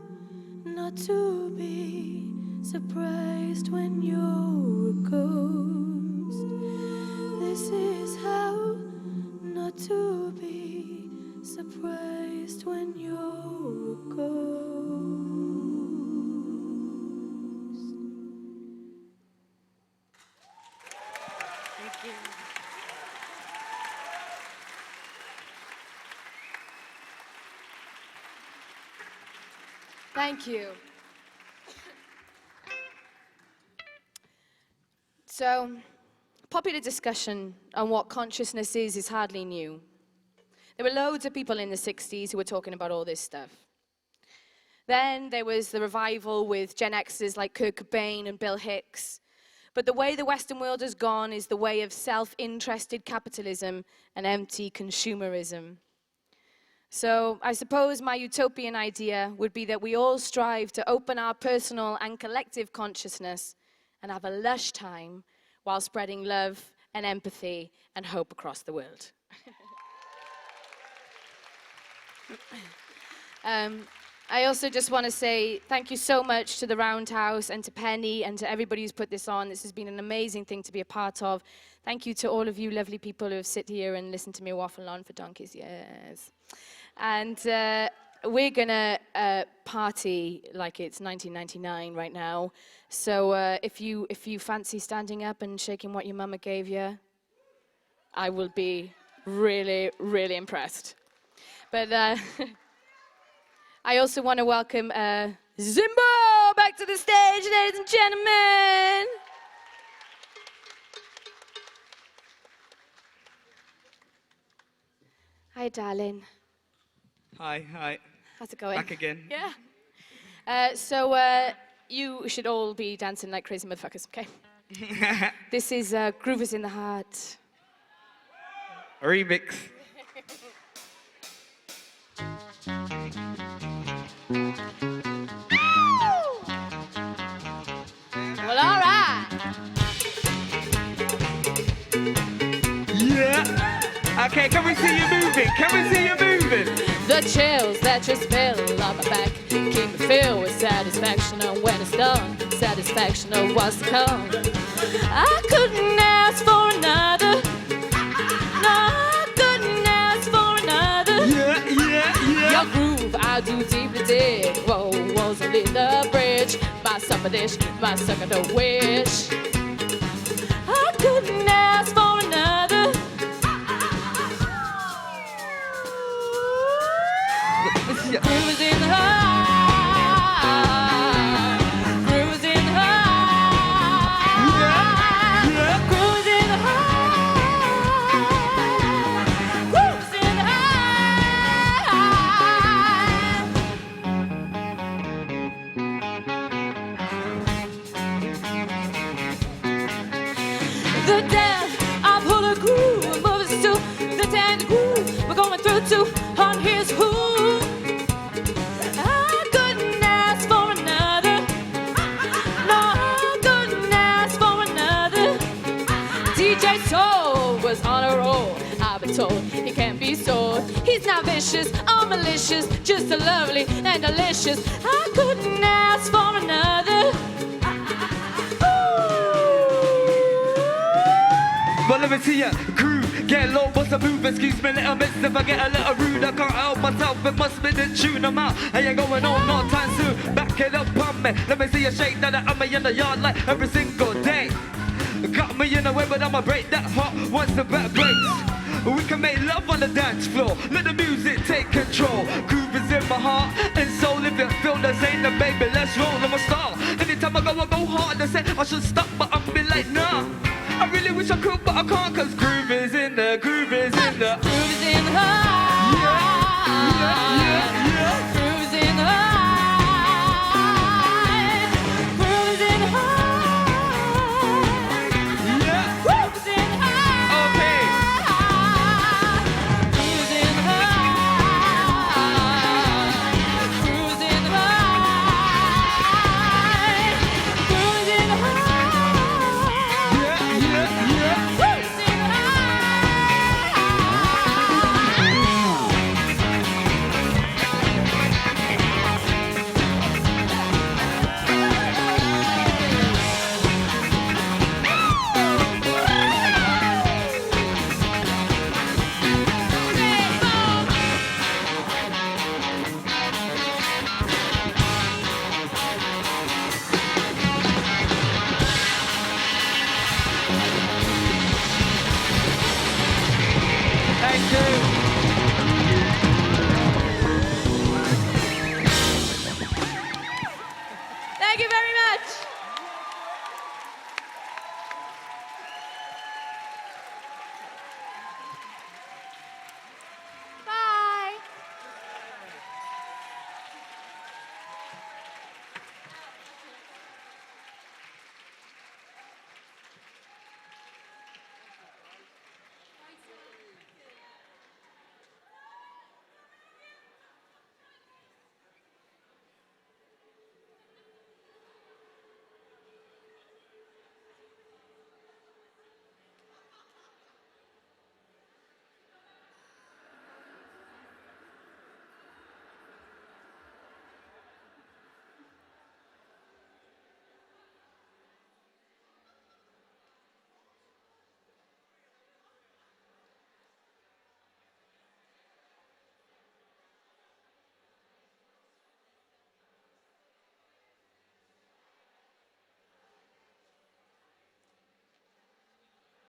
not to be surprised when you're a ghost. This is how not to be surprised when you're a ghost. Thank you. Thank you. So, popular discussion on what consciousness is hardly new. There were loads of people in the 60s who were talking about all this stuff. Then there was the revival with Gen Xers like Kurt Cobain and Bill Hicks. But the way the Western world has gone is the way of self-interested capitalism and empty consumerism. So I suppose my utopian idea would be that we all strive to open our personal and collective consciousness and have a lush time while spreading love and empathy and hope across the world. I also just want to say thank you so much to the Roundhouse and to Penny and to everybody who's put this on. This has been an amazing thing to be a part of. Thank you to all of you lovely people who have sit here and listened to me waffle on for donkeys, yes. And we're gonna party like it's 1999 right now. So if you fancy standing up and shaking what your mama gave you, I will be really, really impressed. But I also want to welcome Zimbo back to the stage, ladies and gentlemen. Hi, darling. Hi. How's it going? Back again. Yeah. So you should all be dancing like crazy motherfuckers, okay? This is Groovers in the Heart. A remix. Well, all right. Yeah. Okay, can we see you moving? Can we see you moving? The chills that just fell on my back keep me filled with satisfaction, and when it's done, satisfaction of what's to come. I couldn't ask for another. No, I couldn't ask for another. Yeah. Your groove, I do deeply dig. Whoa, was only the bridge. My supper dish, my second wish. I couldn't ask for another. Groove in the heart. Groove in the heart. Groove in the heart. Groove in the heart. The dance, I pull a groove, move us to the dance groove. We're going through to on his who. Was on a roll, I've been told he can't be sold. He's not vicious or malicious, just a lovely and delicious. I couldn't ask for another. Well, let me see ya groove, get low, bust a move. Excuse me, little miss, if I get a little rude, I can't help myself. It must be the tune I'm out. I ain't going on no time soon. Back it up on me. Let me see you shake that I'm in the yard like every single day. Got me in the way, but I'ma break that heart once the back breaks. We can make love on the dance floor. Let the music take control. Groove is in my heart and soul. If you feel the same, then baby, let's roll. I'm a star. Anytime I go hard. They say I should stop, but I'm be like, nah. I really wish I could, but I can't, cause groove